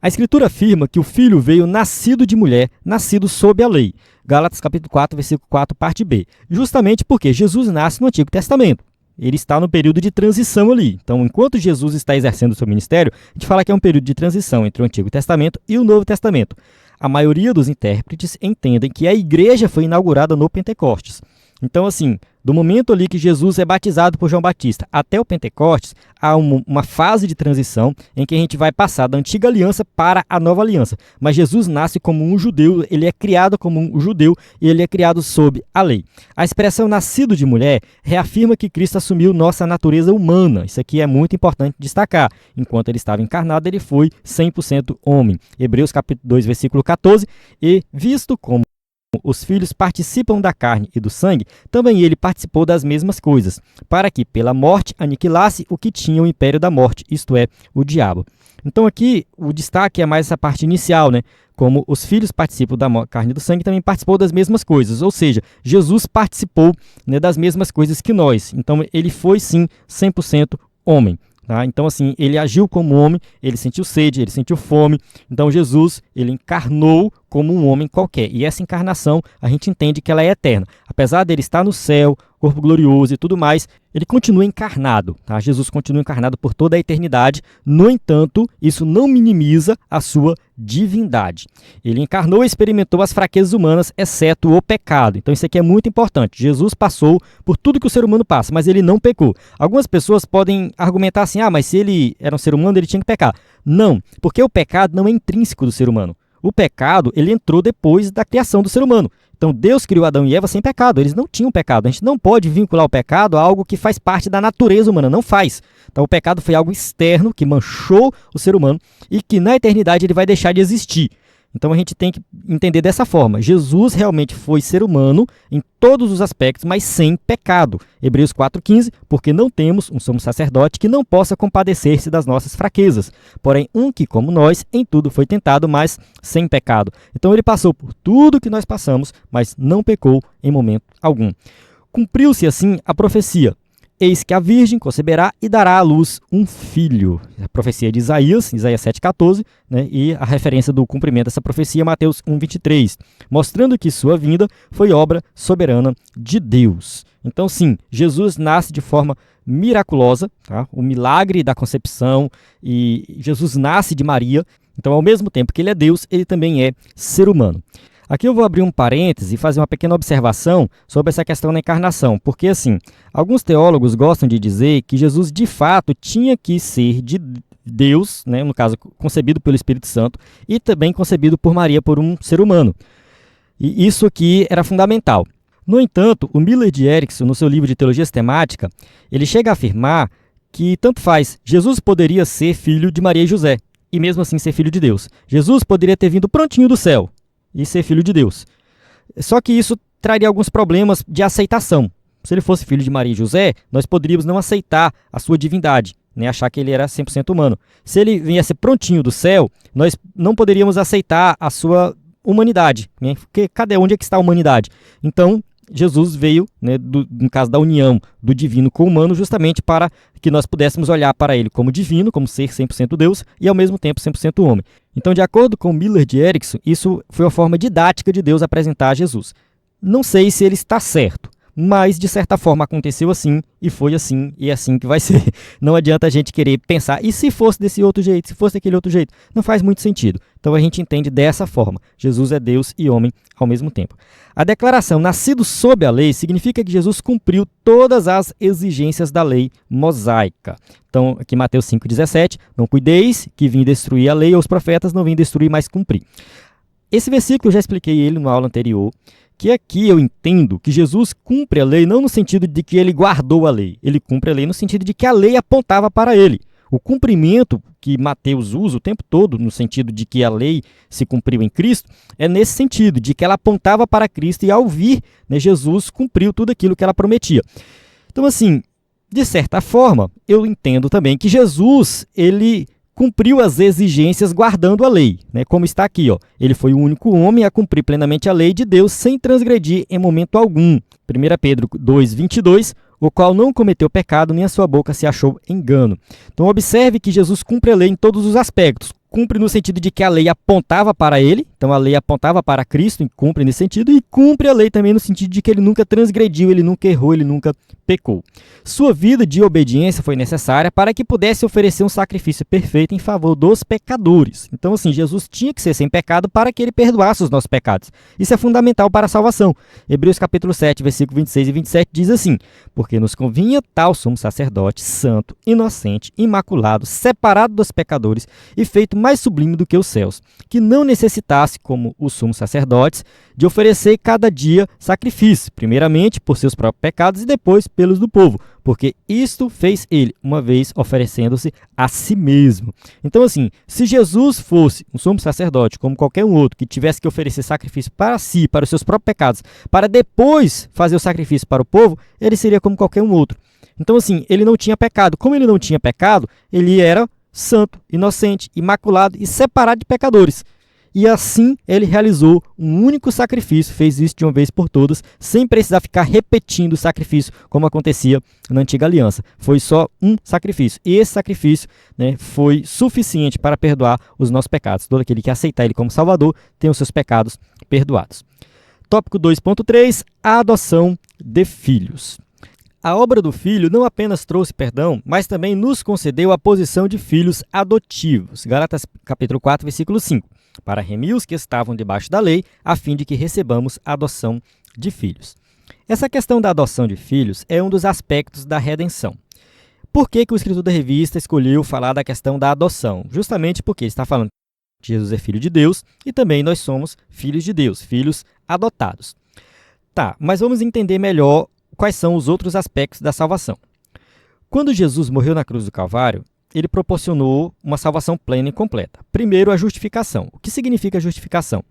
A Escritura afirma que o Filho veio nascido de mulher, nascido sob a lei. Gálatas capítulo 4, versículo 4, parte B. Justamente porque Jesus nasce no Antigo Testamento. Ele está no período de transição ali. Então, enquanto Jesus está exercendo o seu ministério, a gente fala que é um período de transição entre o Antigo Testamento e o Novo Testamento. A maioria dos intérpretes entendem que a igreja foi inaugurada no Pentecostes. Então, assim, do momento ali que Jesus é batizado por João Batista até o Pentecostes, há uma fase de transição em que a gente vai passar da antiga aliança para a nova aliança. Mas Jesus nasce como um judeu, ele é criado como um judeu e ele é criado sob a lei. A expressão nascido de mulher reafirma que Cristo assumiu nossa natureza humana. Isso aqui é muito importante destacar. Enquanto ele estava encarnado, ele foi 100% homem. Hebreus capítulo 2, versículo 14, e visto como os filhos participam da carne e do sangue, também ele participou das mesmas coisas, para que pela morte aniquilasse o que tinha o império da morte, isto é, o diabo. Então aqui o destaque é mais essa parte inicial, né? Como os filhos participam da carne e do sangue, também participou das mesmas coisas, ou seja, Jesus participou, né, das mesmas coisas que nós. Então ele foi sim 100% homem. Tá? Então, assim, ele agiu como homem, ele sentiu sede, ele sentiu fome. Então, Jesus, ele encarnou como um homem qualquer. E essa encarnação, a gente entende que ela é eterna. Apesar dele estar no céu, corpo glorioso e tudo mais, ele continua encarnado. Tá? Jesus continua encarnado por toda a eternidade. No entanto, isso não minimiza a sua divindade. Ele encarnou e experimentou as fraquezas humanas, exceto o pecado. Então isso aqui é muito importante. Jesus passou por tudo que o ser humano passa, mas ele não pecou. Algumas pessoas podem argumentar assim, mas se ele era um ser humano, ele tinha que pecar. Não, porque o pecado não é intrínseco do ser humano. O pecado, ele entrou depois da criação do ser humano. Então, Deus criou Adão e Eva sem pecado. Eles não tinham pecado. A gente não pode vincular o pecado a algo que faz parte da natureza humana. Não faz. Então, o pecado foi algo externo que manchou o ser humano e que na eternidade ele vai deixar de existir. Então, a gente tem que entender dessa forma. Jesus realmente foi ser humano em todos os aspectos, mas sem pecado. Hebreus 4,15, porque não temos um sumo sacerdote que não possa compadecer-se das nossas fraquezas. Porém, um que, como nós, em tudo foi tentado, mas sem pecado. Então, ele passou por tudo que nós passamos, mas não pecou em momento algum. Cumpriu-se, assim, a profecia. Eis que a virgem conceberá e dará à luz um filho. A profecia de Isaías 7,14, né, e a referência do cumprimento dessa profecia, Mateus 1,23, mostrando que sua vinda foi obra soberana de Deus. Então, sim, Jesus nasce de forma miraculosa, tá? O milagre da concepção, e Jesus nasce de Maria. Então, ao mesmo tempo que ele é Deus, ele também é ser humano. Aqui eu vou abrir um parêntese e fazer uma pequena observação sobre essa questão da encarnação, porque assim, alguns teólogos gostam de dizer que Jesus de fato tinha que ser de Deus, né, no caso concebido pelo Espírito Santo, e também concebido por Maria, por um ser humano. E isso aqui era fundamental. No entanto, o Miller de Erickson, no seu livro de Teologia Sistemática, ele chega a afirmar que tanto faz, Jesus poderia ser filho de Maria e José, e mesmo assim ser filho de Deus. Jesus poderia ter vindo prontinho do céu e ser filho de Deus. Só que isso traria alguns problemas de aceitação. Se ele fosse filho de Maria e José, nós poderíamos não aceitar a sua divindade, né? Achar que ele era 100% humano. Se ele viesse prontinho do céu, nós não poderíamos aceitar a sua humanidade, né? Porque cadê onde é que está a humanidade? Então, Jesus veio, né, no caso da união do divino com o humano, justamente para que nós pudéssemos olhar para ele como divino, como ser 100% Deus, e ao mesmo tempo 100% homem. Então, de acordo com Miller de Erickson, isso foi uma forma didática de Deus apresentar a Jesus. Não sei se ele está certo, mas de certa forma aconteceu assim, e foi assim, e é assim que vai ser. Não adianta a gente querer pensar, e se fosse desse outro jeito, se fosse daquele outro jeito? Não faz muito sentido. Então a gente entende dessa forma. Jesus é Deus e homem ao mesmo tempo. A declaração nascido sob a lei significa que Jesus cumpriu todas as exigências da lei mosaica. Então, aqui Mateus 5,17, não cuideis que vim destruir a lei ou os profetas, não vim destruir, mas cumprir. Esse versículo eu já expliquei ele numa aula anterior, que aqui eu entendo que Jesus cumpre a lei não no sentido de que ele guardou a lei, ele cumpre a lei no sentido de que a lei apontava para ele. O cumprimento que Mateus usa o tempo todo, no sentido de que a lei se cumpriu em Cristo, é nesse sentido, de que ela apontava para Cristo e ao vir, né, Jesus cumpriu tudo aquilo que ela prometia. Então, assim, de certa forma, eu entendo também que Jesus, ele cumpriu as exigências guardando a lei, né? Como está aqui, ó. Ele foi o único homem a cumprir plenamente a lei de Deus sem transgredir em momento algum. 1 Pedro 2,22, o qual não cometeu pecado, nem a sua boca se achou engano. Então observe que Jesus cumpre a lei em todos os aspectos. Cumpre no sentido de que a lei apontava para ele, então a lei apontava para Cristo, e cumpre nesse sentido, e cumpre a lei também no sentido de que ele nunca transgrediu, ele nunca errou, ele nunca pecou. Sua vida de obediência foi necessária para que pudesse oferecer um sacrifício perfeito em favor dos pecadores. Então, assim, Jesus tinha que ser sem pecado para que ele perdoasse os nossos pecados. Isso é fundamental para a salvação. Hebreus capítulo 7, versículo 26 e 27 diz assim: porque nos convinha tal sumo sacerdote, santo, inocente, imaculado, separado dos pecadores e feito mais sublime do que os céus, que não necessitasse, como os sumos sacerdotes, de oferecer cada dia sacrifício, primeiramente por seus próprios pecados e depois pelos do povo, porque isto fez ele, uma vez oferecendo-se a si mesmo. Então, assim, se Jesus fosse um sumo sacerdote, como qualquer um outro, que tivesse que oferecer sacrifício para si, para os seus próprios pecados, para depois fazer o sacrifício para o povo, ele seria como qualquer um outro. Então, assim, ele não tinha pecado. Como ele não tinha pecado, ele era santo, inocente, imaculado e separado de pecadores. E assim ele realizou um único sacrifício, fez isso de uma vez por todas, sem precisar ficar repetindo o sacrifício, como acontecia na antiga aliança. Foi só um sacrifício. E esse sacrifício, né, foi suficiente para perdoar os nossos pecados. Todo aquele que aceitar ele como Salvador tem os seus pecados perdoados. Tópico 2.3, a adoção de filhos. A obra do Filho não apenas trouxe perdão, mas também nos concedeu a posição de filhos adotivos. Gálatas capítulo 4, versículo 5. Para remir os que estavam debaixo da lei, a fim de que recebamos a adoção de filhos. Essa questão da adoção de filhos é um dos aspectos da redenção. Por que o escritor da revista escolheu falar da questão da adoção? Justamente porque está falando que Jesus é filho de Deus e também nós somos filhos de Deus, filhos adotados. Tá, mas vamos entender melhor quais são os outros aspectos da salvação. Quando Jesus morreu na cruz do Calvário, ele proporcionou uma salvação plena e completa. Primeiro, a justificação. O que significa a justificação?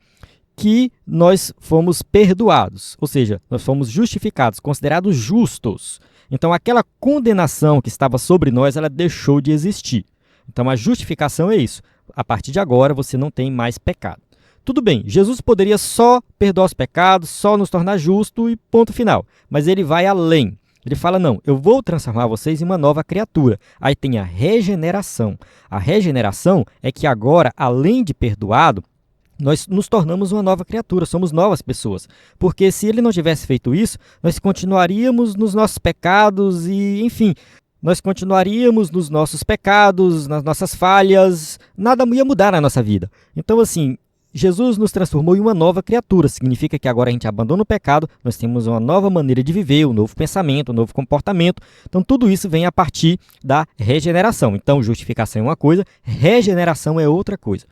Que nós fomos perdoados, ou seja, nós fomos justificados, considerados justos. Então, aquela condenação que estava sobre nós, ela deixou de existir. Então, a justificação é isso. A partir de agora, você não tem mais pecado. Tudo bem, Jesus poderia só perdoar os pecados, só nos tornar justo e ponto final. Mas ele vai além. Ele fala, não, eu vou transformar vocês em uma nova criatura. Aí tem a regeneração. A regeneração é que agora, além de perdoado, nós nos tornamos uma nova criatura, somos novas pessoas. Porque se ele não tivesse feito isso, nós continuaríamos nos nossos pecados e, enfim, nós continuaríamos nos nossos pecados, nas nossas falhas, nada ia mudar na nossa vida. Então, assim, Jesus nos transformou em uma nova criatura, significa que agora a gente abandona o pecado, nós temos uma nova maneira de viver, um novo pensamento, um novo comportamento. Então tudo isso vem a partir da regeneração. Então justificação é uma coisa, regeneração é outra coisa.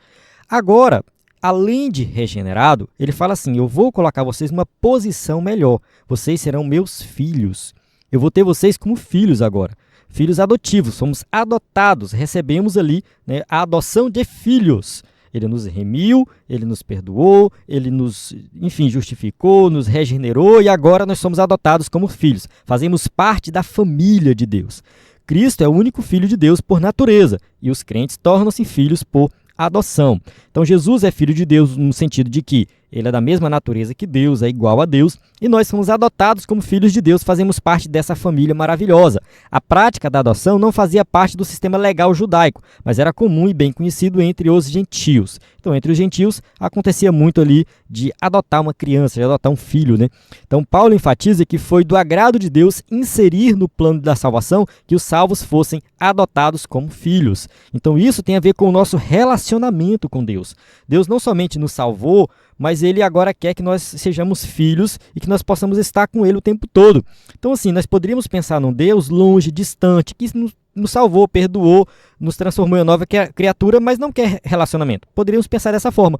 Agora, além de regenerado, ele fala assim, eu vou colocar vocês numa posição melhor, vocês serão meus filhos. Eu vou ter vocês como filhos agora. Filhos adotivos, somos adotados, recebemos ali, né, a adoção de filhos. Ele nos remiu, ele nos perdoou, ele nos, enfim, justificou, nos regenerou e agora nós somos adotados como filhos. Fazemos parte da família de Deus. Cristo é o único filho de Deus por natureza e os crentes tornam-se filhos por adoção. Então Jesus é filho de Deus no sentido de que Ele é da mesma natureza que Deus, é igual a Deus, e nós somos adotados como filhos de Deus, fazemos parte dessa família maravilhosa. A prática da adoção não fazia parte do sistema legal judaico, mas era comum e bem conhecido entre os gentios. Então, entre os gentios, acontecia muito ali de adotar uma criança, de adotar um filho, né? Então, Paulo enfatiza que foi do agrado de Deus inserir no plano da salvação que os salvos fossem adotados como filhos. Então, isso tem a ver com o nosso relacionamento com Deus. Deus não somente nos salvou, mas Ele agora quer que nós sejamos filhos e que nós possamos estar com Ele o tempo todo. Então, assim, nós poderíamos pensar num Deus longe, distante, que nos salvou, perdoou, nos transformou em uma nova criatura, mas não quer relacionamento. Poderíamos pensar dessa forma.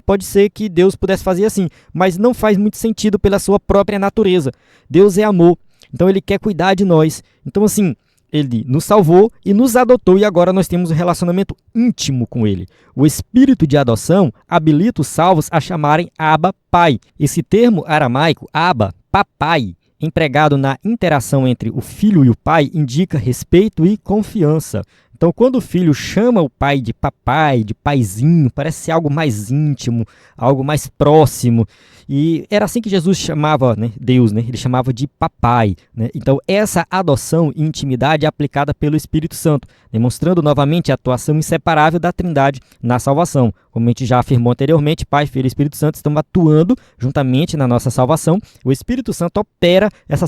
Pode ser que Deus pudesse fazer assim, mas não faz muito sentido pela sua própria natureza. Deus é amor, então Ele quer cuidar de nós. Então, assim, Ele nos salvou e nos adotou e agora nós temos um relacionamento íntimo com Ele. O espírito de adoção habilita os salvos a chamarem Abba, Pai. Esse termo aramaico, Abba, papai, empregado na interação entre o filho e o pai, indica respeito e confiança. Então, quando o filho chama o pai de papai, de paizinho, parece ser algo mais íntimo, algo mais próximo. E era assim que Jesus chamava, né, Deus, né? Ele chamava de papai, né? Então, essa adoção e intimidade é aplicada pelo Espírito Santo, demonstrando novamente a atuação inseparável da Trindade na salvação. Como a gente já afirmou anteriormente, Pai, Filho e Espírito Santo estão atuando juntamente na nossa salvação. O Espírito Santo opera essa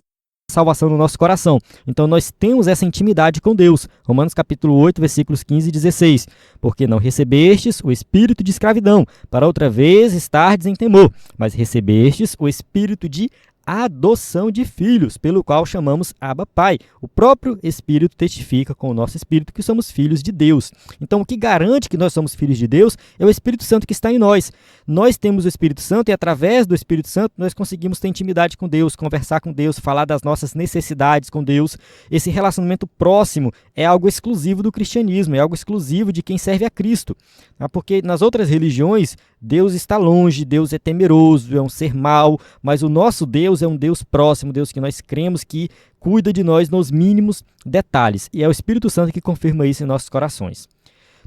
salvação no nosso coração. Então nós temos essa intimidade com Deus. Romanos capítulo 8, versículos 15 e 16. Porque não recebestes o espírito de escravidão, para outra vez estardes em temor, mas recebestes o espírito de adoção de filhos, pelo qual chamamos Abba Pai. O próprio Espírito testifica com o nosso Espírito que somos filhos de Deus. Então, o que garante que nós somos filhos de Deus é o Espírito Santo que está em nós. Nós temos o Espírito Santo e, através do Espírito Santo, nós conseguimos ter intimidade com Deus, conversar com Deus, falar das nossas necessidades com Deus. Esse relacionamento próximo é algo exclusivo do cristianismo, é algo exclusivo de quem serve a Cristo. Porque nas outras religiões, Deus está longe, Deus é temeroso, é um ser mau, mas o nosso Deus é um Deus próximo, Deus que nós cremos que cuida de nós nos mínimos detalhes. E é o Espírito Santo que confirma isso em nossos corações.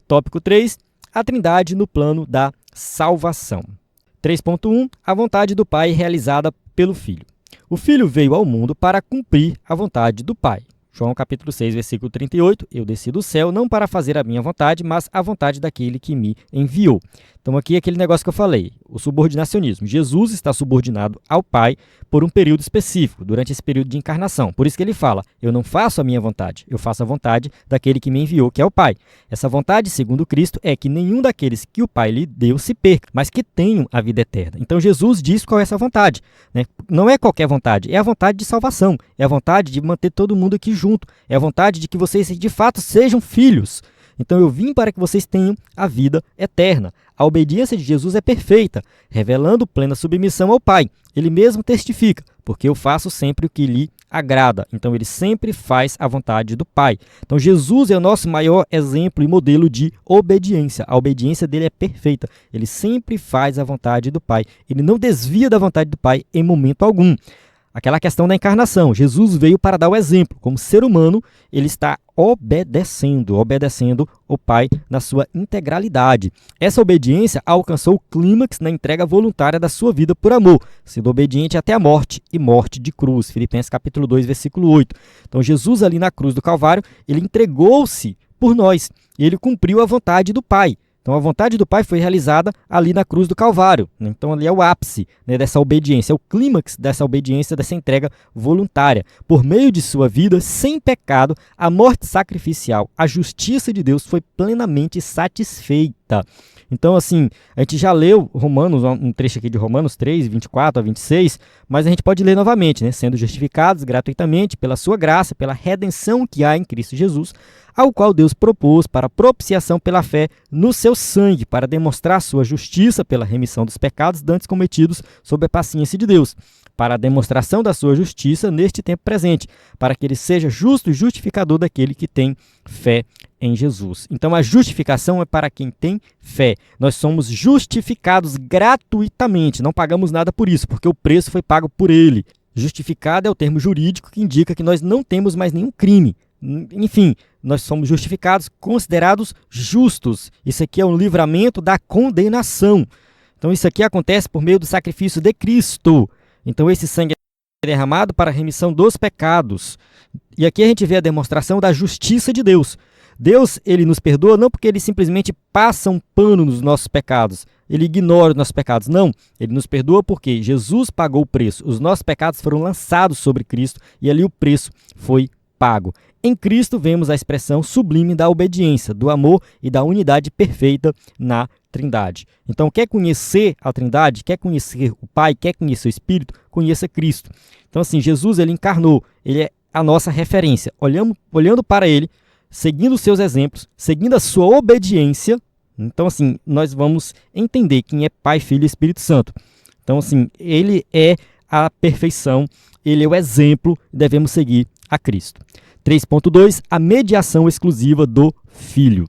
Tópico 3, a Trindade no plano da salvação. 3.1, a vontade do Pai realizada pelo Filho. O Filho veio ao mundo para cumprir a vontade do Pai. João capítulo 6, versículo 38, eu desci do céu não para fazer a minha vontade, mas a vontade daquele que me enviou. Então aqui é aquele negócio que eu falei, o subordinacionismo. Jesus está subordinado ao Pai por um período específico, durante esse período de encarnação. Por isso que ele fala, eu não faço a minha vontade, eu faço a vontade daquele que me enviou, que é o Pai. Essa vontade, segundo Cristo, é que nenhum daqueles que o Pai lhe deu se perca, mas que tenham a vida eterna. Então Jesus diz qual é essa vontade, né? Não é qualquer vontade, é a vontade de salvação, é a vontade de manter todo mundo aqui junto, é a vontade de que vocês de fato sejam filhos. Então eu vim para que vocês tenham a vida eterna. A obediência de Jesus é perfeita, revelando plena submissão ao Pai. Ele mesmo testifica, porque eu faço sempre o que lhe agrada. Então ele sempre faz a vontade do Pai. Então Jesus é o nosso maior exemplo e modelo de obediência. A obediência dele é perfeita. Ele sempre faz a vontade do Pai. Ele não desvia da vontade do Pai em momento algum. Aquela questão da encarnação. Jesus veio para dar o exemplo. Como ser humano, ele está obedecendo o Pai na sua integralidade. Essa obediência alcançou o clímax na entrega voluntária da sua vida por amor, sendo obediente até a morte e morte de cruz. Filipenses capítulo 2, versículo 8. Então Jesus ali na cruz do Calvário, ele entregou-se por nós e ele cumpriu a vontade do Pai. Então, a vontade do Pai foi realizada ali na cruz do Calvário. Então, ali é o ápice, né, dessa obediência, é o clímax dessa obediência, dessa entrega voluntária. Por meio de sua vida, sem pecado, a morte sacrificial, a justiça de Deus foi plenamente satisfeita. Então, assim, a gente já leu Romanos, um trecho aqui de Romanos 3, 24 a 26, mas a gente pode ler novamente, né? Sendo justificados gratuitamente pela sua graça, pela redenção que há em Cristo Jesus, ao qual Deus propôs para propiciação pela fé no seu sangue, para demonstrar sua justiça pela remissão dos pecados dantes cometidos sob a paciência de Deus, para a demonstração da sua justiça neste tempo presente, para que ele seja justo e justificador daquele que tem fé em Jesus. Então a justificação é para quem tem fé. Nós somos justificados gratuitamente, não pagamos nada por isso, porque o preço foi pago por ele. Justificado é o termo jurídico que indica que nós não temos mais nenhum crime. Enfim, nós somos justificados, considerados justos. Isso aqui é um livramento da condenação. Então isso aqui acontece por meio do sacrifício de Cristo. Então esse sangue é derramado para a remissão dos pecados. E aqui a gente vê a demonstração da justiça de Deus. Deus, ele nos perdoa não porque ele simplesmente passa um pano nos nossos pecados, ele ignora os nossos pecados. Não, ele nos perdoa porque Jesus pagou o preço. Os nossos pecados foram lançados sobre Cristo e ali o preço foi pago. Em Cristo vemos a expressão sublime da obediência, do amor e da unidade perfeita na Trindade. Então, quer conhecer a Trindade, quer conhecer o Pai, quer conhecer o Espírito, conheça Cristo. Então, assim, Jesus, ele encarnou, ele é a nossa referência. Olhando para ele, seguindo os seus exemplos, seguindo a sua obediência, então, assim, nós vamos entender quem é Pai, Filho e Espírito Santo. Então, assim, ele é a perfeição, ele é o exemplo, devemos seguir a Cristo. 3.2, a mediação exclusiva do Filho.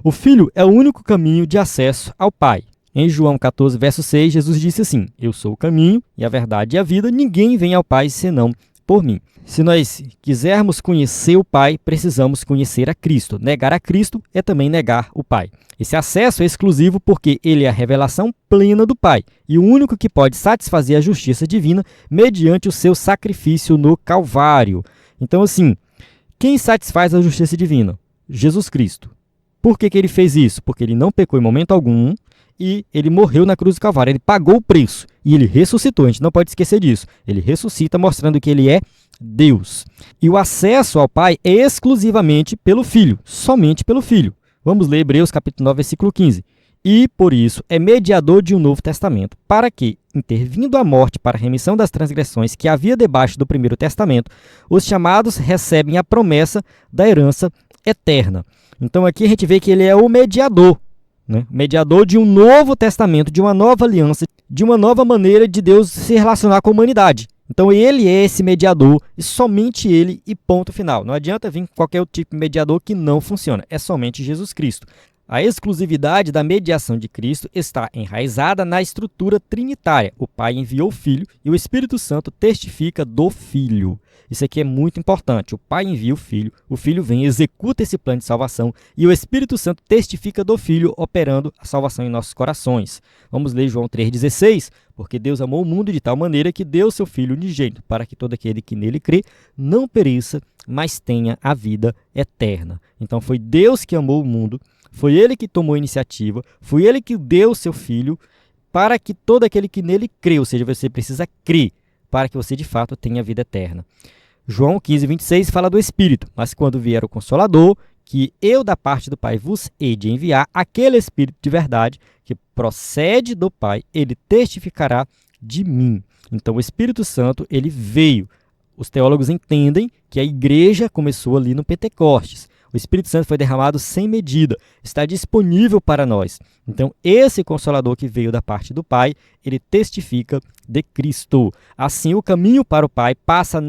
O Filho é o único caminho de acesso ao Pai. Em João 14, verso 6, Jesus disse assim: eu sou o caminho e a verdade e a vida, ninguém vem ao Pai senão por mim. Se nós quisermos conhecer o Pai, precisamos conhecer a Cristo. Negar a Cristo é também negar o Pai. Esse acesso é exclusivo porque ele é a revelação plena do Pai e o único que pode satisfazer a justiça divina mediante o seu sacrifício no Calvário. Então, assim, quem satisfaz a justiça divina? Jesus Cristo. Por que ele fez isso? Porque ele não pecou em momento algum e ele morreu na cruz do Calvário. Ele pagou o preço e ele ressuscitou. A gente não pode esquecer disso. Ele ressuscita mostrando que ele é Deus. E o acesso ao Pai é exclusivamente pelo Filho, somente pelo Filho. Vamos ler Hebreus capítulo 9, versículo 15. E, por isso, é mediador de um novo testamento, para que, intervindo a morte para a remissão das transgressões que havia debaixo do primeiro testamento, os chamados recebem a promessa da herança eterna. Então aqui a gente vê que ele é o mediador, né? Mediador de um novo testamento, de uma nova aliança, de uma nova maneira de Deus se relacionar com a humanidade. Então ele é esse mediador e somente ele e ponto final. Não adianta vir qualquer outro tipo de mediador que não funciona, é somente Jesus Cristo. A exclusividade da mediação de Cristo está enraizada na estrutura trinitária. O Pai enviou o Filho e o Espírito Santo testifica do Filho. Isso aqui é muito importante. O Pai envia o Filho vem, executa esse plano de salvação e o Espírito Santo testifica do Filho, operando a salvação em nossos corações. Vamos ler João 3,16. Porque Deus amou o mundo de tal maneira que deu seu Filho unigênito, para que todo aquele que nele crê não pereça, mas tenha a vida eterna. Então foi Deus que amou o mundo, foi ele que tomou a iniciativa, foi ele que deu o seu Filho para que todo aquele que nele crê, ou seja, você precisa crer para que você de fato tenha a vida eterna. João 15:26 fala do Espírito, mas quando vier o Consolador, que eu da parte do Pai vos hei de enviar, aquele Espírito de verdade que procede do Pai, ele testificará de mim. Então o Espírito Santo, ele veio. Os teólogos entendem que a igreja começou ali no Pentecostes. O Espírito Santo foi derramado sem medida, está disponível para nós. Então, esse Consolador que veio da parte do Pai, ele testifica de Cristo. Assim, o caminho para o Pai passa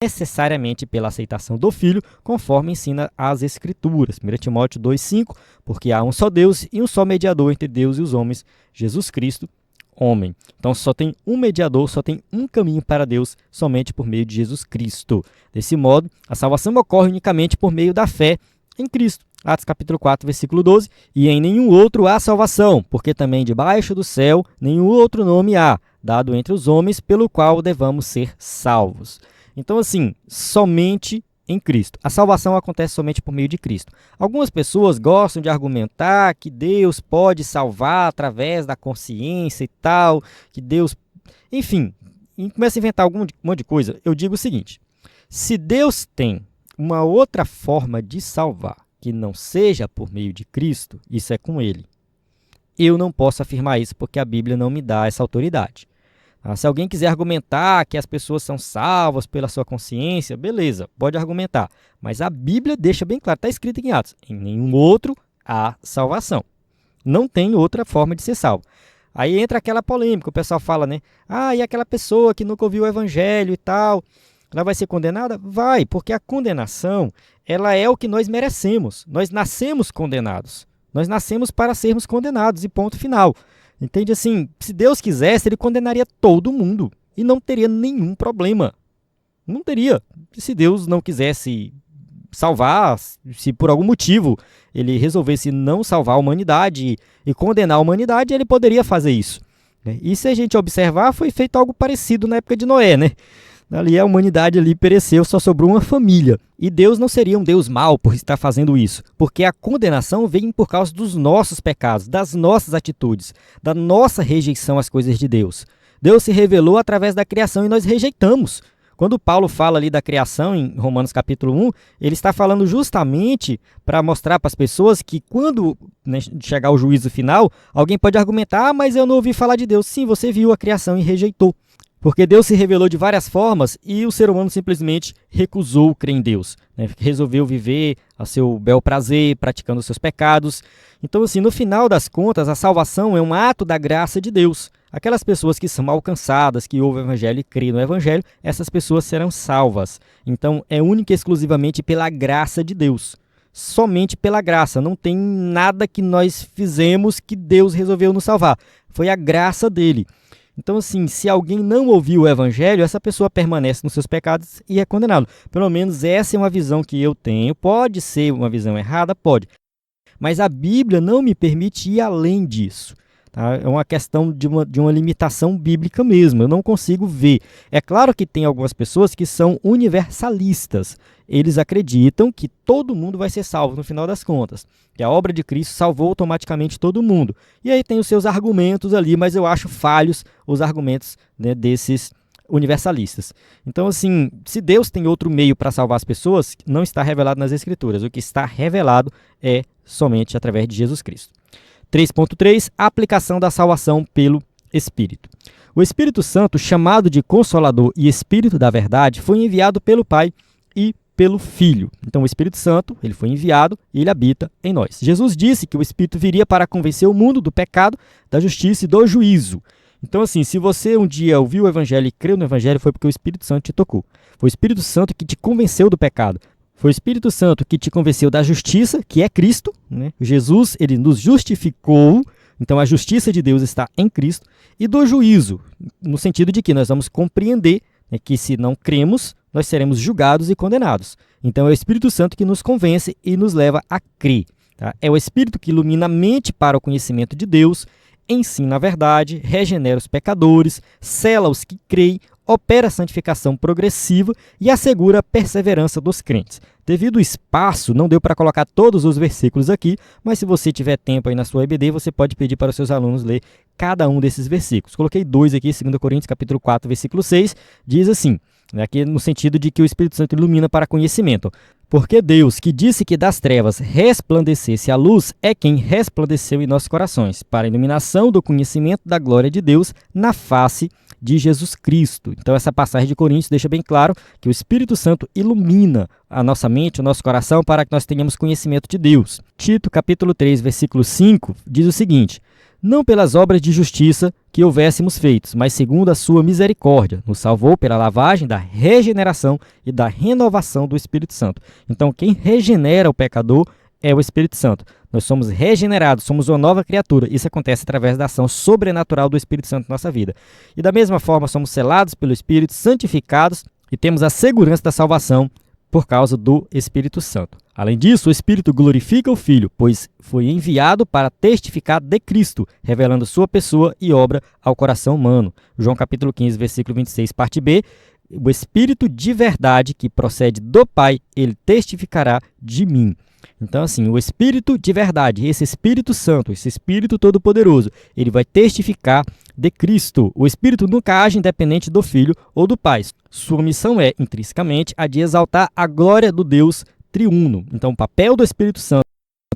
necessariamente pela aceitação do Filho, conforme ensina as Escrituras. 1 Timóteo 2,5, porque há um só Deus e um só mediador entre Deus e os homens, Jesus Cristo, homem. Então só tem um mediador, só tem um caminho para Deus, somente por meio de Jesus Cristo. Desse modo, a salvação ocorre unicamente por meio da fé em Cristo. Atos capítulo 4, versículo 12, e em nenhum outro há salvação, porque também debaixo do céu nenhum outro nome há, dado entre os homens, pelo qual devamos ser salvos. Então, assim, somente em Cristo. A salvação acontece somente por meio de Cristo. Algumas pessoas gostam de argumentar que Deus pode salvar através da consciência e tal, que Deus... Enfim, começa a inventar um monte de coisa. Eu digo o seguinte, se Deus tem uma outra forma de salvar que não seja por meio de Cristo, isso é com Ele. Eu não posso afirmar isso porque a Bíblia não me dá essa autoridade. Se alguém quiser argumentar que as pessoas são salvas pela sua consciência, beleza, pode argumentar. Mas a Bíblia deixa bem claro, está escrito em Atos, em nenhum outro há salvação. Não tem outra forma de ser salvo. Aí entra aquela polêmica, o pessoal fala, né? E aquela pessoa que nunca ouviu o evangelho e tal, ela vai ser condenada? Vai, porque a condenação, ela é o que nós merecemos. Nós nascemos condenados. Nós nascemos para sermos condenados e ponto final. Entende assim? Se Deus quisesse, ele condenaria todo mundo e não teria nenhum problema. Não teria. Se Deus não quisesse salvar, se por algum motivo ele resolvesse não salvar a humanidade e condenar a humanidade, ele poderia fazer isso. E se a gente observar, foi feito algo parecido na época de Noé, né? Ali a humanidade ali pereceu, só sobrou uma família. E Deus não seria um Deus mau por estar fazendo isso, porque a condenação vem por causa dos nossos pecados, das nossas atitudes, da nossa rejeição às coisas de Deus. Deus se revelou através da criação e nós rejeitamos. Quando Paulo fala ali da criação, em Romanos capítulo 1, ele está falando justamente para mostrar para as pessoas que quando chegar o juízo final, alguém pode argumentar, mas eu não ouvi falar de Deus. Sim, você viu a criação e rejeitou. Porque Deus se revelou de várias formas e o ser humano simplesmente recusou crer em Deus. Resolveu viver a seu bel prazer, praticando os seus pecados. Então, assim, no final das contas, a salvação é um ato da graça de Deus. Aquelas pessoas que são alcançadas, que ouvem o Evangelho e creem no Evangelho, essas pessoas serão salvas. Então, é única e exclusivamente pela graça de Deus. Somente pela graça. Não tem nada que nós fizemos que Deus resolveu nos salvar. Foi a graça dele. Então, assim, se alguém não ouviu o Evangelho, essa pessoa permanece nos seus pecados e é condenado. Pelo menos essa é uma visão que eu tenho. Pode ser uma visão errada? Pode. Mas a Bíblia não me permite ir além disso. Tá? É uma questão de uma limitação bíblica mesmo. Eu não consigo ver. É claro que tem algumas pessoas que são universalistas. Eles acreditam que todo mundo vai ser salvo no final das contas. Que a obra de Cristo salvou automaticamente todo mundo. E aí tem os seus argumentos ali, mas eu acho falhos os argumentos, né, desses universalistas. Então, assim, se Deus tem outro meio para salvar as pessoas, não está revelado nas Escrituras. O que está revelado é somente através de Jesus Cristo. 3.3. Aplicação da salvação pelo Espírito. O Espírito Santo, chamado de Consolador e Espírito da Verdade, foi enviado pelo Pai e pelo Filho. Então, o Espírito Santo, ele foi enviado e ele habita em nós. Jesus disse que o Espírito viria para convencer o mundo do pecado, da justiça e do juízo. Então, assim, se você um dia ouviu o Evangelho e creu no Evangelho, foi porque o Espírito Santo te tocou. Foi o Espírito Santo que te convenceu do pecado. Foi o Espírito Santo que te convenceu da justiça, que é Cristo, né? Jesus, ele nos justificou, então a justiça de Deus está em Cristo, e do juízo, no sentido de que nós vamos compreender, né, que se não cremos, nós seremos julgados e condenados. Então é o Espírito Santo que nos convence e nos leva a crer. Tá? É o Espírito que ilumina a mente para o conhecimento de Deus, ensina a verdade, regenera os pecadores, sela os que creem, opera a santificação progressiva e assegura a perseverança dos crentes. Devido ao espaço, não deu para colocar todos os versículos aqui, mas se você tiver tempo aí na sua EBD, você pode pedir para os seus alunos ler cada um desses versículos. Coloquei 2 aqui, 2 Coríntios, capítulo 4, versículo 6, diz assim, aqui no sentido de que o Espírito Santo ilumina para conhecimento. Porque Deus, que disse que das trevas resplandecesse a luz, é quem resplandeceu em nossos corações, para a iluminação do conhecimento da glória de Deus na face de Jesus Cristo. Então essa passagem de Coríntios deixa bem claro que o Espírito Santo ilumina a nossa mente, o nosso coração, para que nós tenhamos conhecimento de Deus. Tito, capítulo 3, versículo 5, diz o seguinte: não pelas obras de justiça que houvéssemos feitos, mas segundo a sua misericórdia, nos salvou pela lavagem da regeneração e da renovação do Espírito Santo. Então, quem regenera o pecador é o Espírito Santo. Nós somos regenerados, somos uma nova criatura. Isso acontece através da ação sobrenatural do Espírito Santo na nossa vida. E da mesma forma, somos selados pelo Espírito, santificados e temos a segurança da salvação por causa do Espírito Santo. Além disso, o Espírito glorifica o Filho, pois foi enviado para testificar de Cristo, revelando sua pessoa e obra ao coração humano. João capítulo 15, versículo 26, parte B. O Espírito de verdade, que procede do Pai, ele testificará de mim. Então, assim, o Espírito de verdade, esse Espírito Santo, esse Espírito Todo-Poderoso, ele vai testificar de Cristo. O Espírito nunca age independente do Filho ou do Pai. Sua missão é, intrinsecamente, a de exaltar a glória do Deus triuno. Então, o papel do Espírito Santo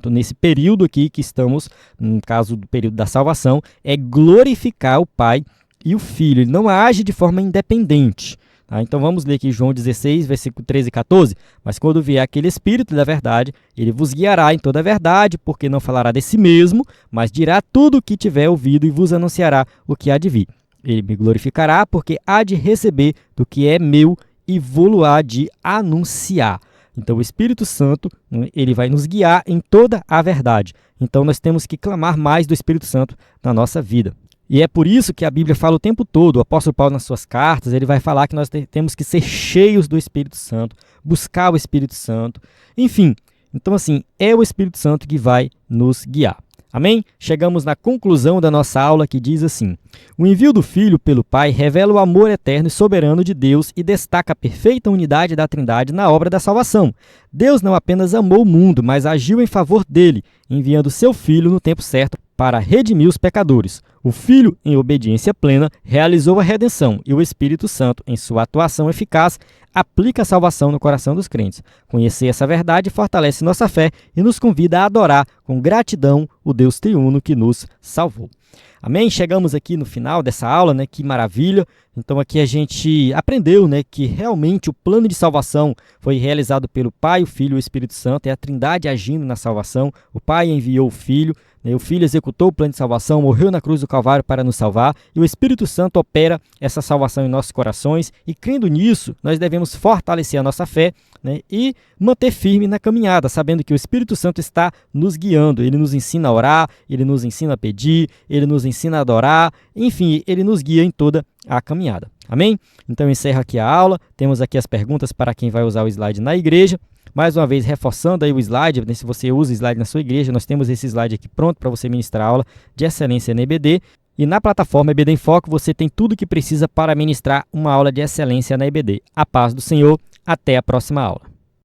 nesse período aqui que estamos, no caso do período da salvação, é glorificar o Pai e o Filho. Ele não age de forma independente. Tá? Então vamos ler aqui João 16, versículo 13 e 14. Mas quando vier aquele Espírito da verdade, ele vos guiará em toda a verdade, porque não falará de si mesmo, mas dirá tudo o que tiver ouvido e vos anunciará o que há de vir. Ele me glorificará, porque há de receber do que é meu e vou-lo há de anunciar. Então o Espírito Santo, ele vai nos guiar em toda a verdade. Então nós temos que clamar mais do Espírito Santo na nossa vida. E é por isso que a Bíblia fala o tempo todo, o apóstolo Paulo nas suas cartas, ele vai falar que nós temos que ser cheios do Espírito Santo, buscar o Espírito Santo, enfim. Então, assim, é o Espírito Santo que vai nos guiar. Amém? Chegamos na conclusão da nossa aula que diz assim: o envio do Filho pelo Pai revela o amor eterno e soberano de Deus e destaca a perfeita unidade da Trindade na obra da salvação. Deus não apenas amou o mundo, mas agiu em favor dele, enviando seu Filho no tempo certo para redimir os pecadores. O Filho, em obediência plena, realizou a redenção e o Espírito Santo, em sua atuação eficaz, aplica a salvação no coração dos crentes. Conhecer essa verdade fortalece nossa fé e nos convida a adorar com gratidão o Deus triuno que nos salvou. Amém? Chegamos aqui no final dessa aula, né? Que maravilha! Então aqui a gente aprendeu, né, que realmente o plano de salvação foi realizado pelo Pai, o Filho e o Espírito Santo, é a Trindade agindo na salvação. O Pai enviou o Filho, né, o Filho executou o plano de salvação, morreu na cruz do Calvário para nos salvar, e o Espírito Santo opera essa salvação em nossos corações, e crendo nisso, nós devemos fortalecer a nossa fé, né, e manter firme na caminhada, sabendo que o Espírito Santo está nos guiando. Ele nos ensina a orar, ele nos ensina a pedir, ele nos ensina a adorar, enfim, ele nos guia em toda a caminhada. Amém? Então eu encerro aqui a aula, temos aqui as perguntas para quem vai usar o slide na igreja. Mais uma vez, reforçando aí o slide, né, se você usa o slide na sua igreja, nós temos esse slide aqui pronto para você ministrar a aula de excelência na EBD. E na plataforma EBD em Foco, você tem tudo o que precisa para ministrar uma aula de excelência na EBD. A paz do Senhor, até a próxima aula.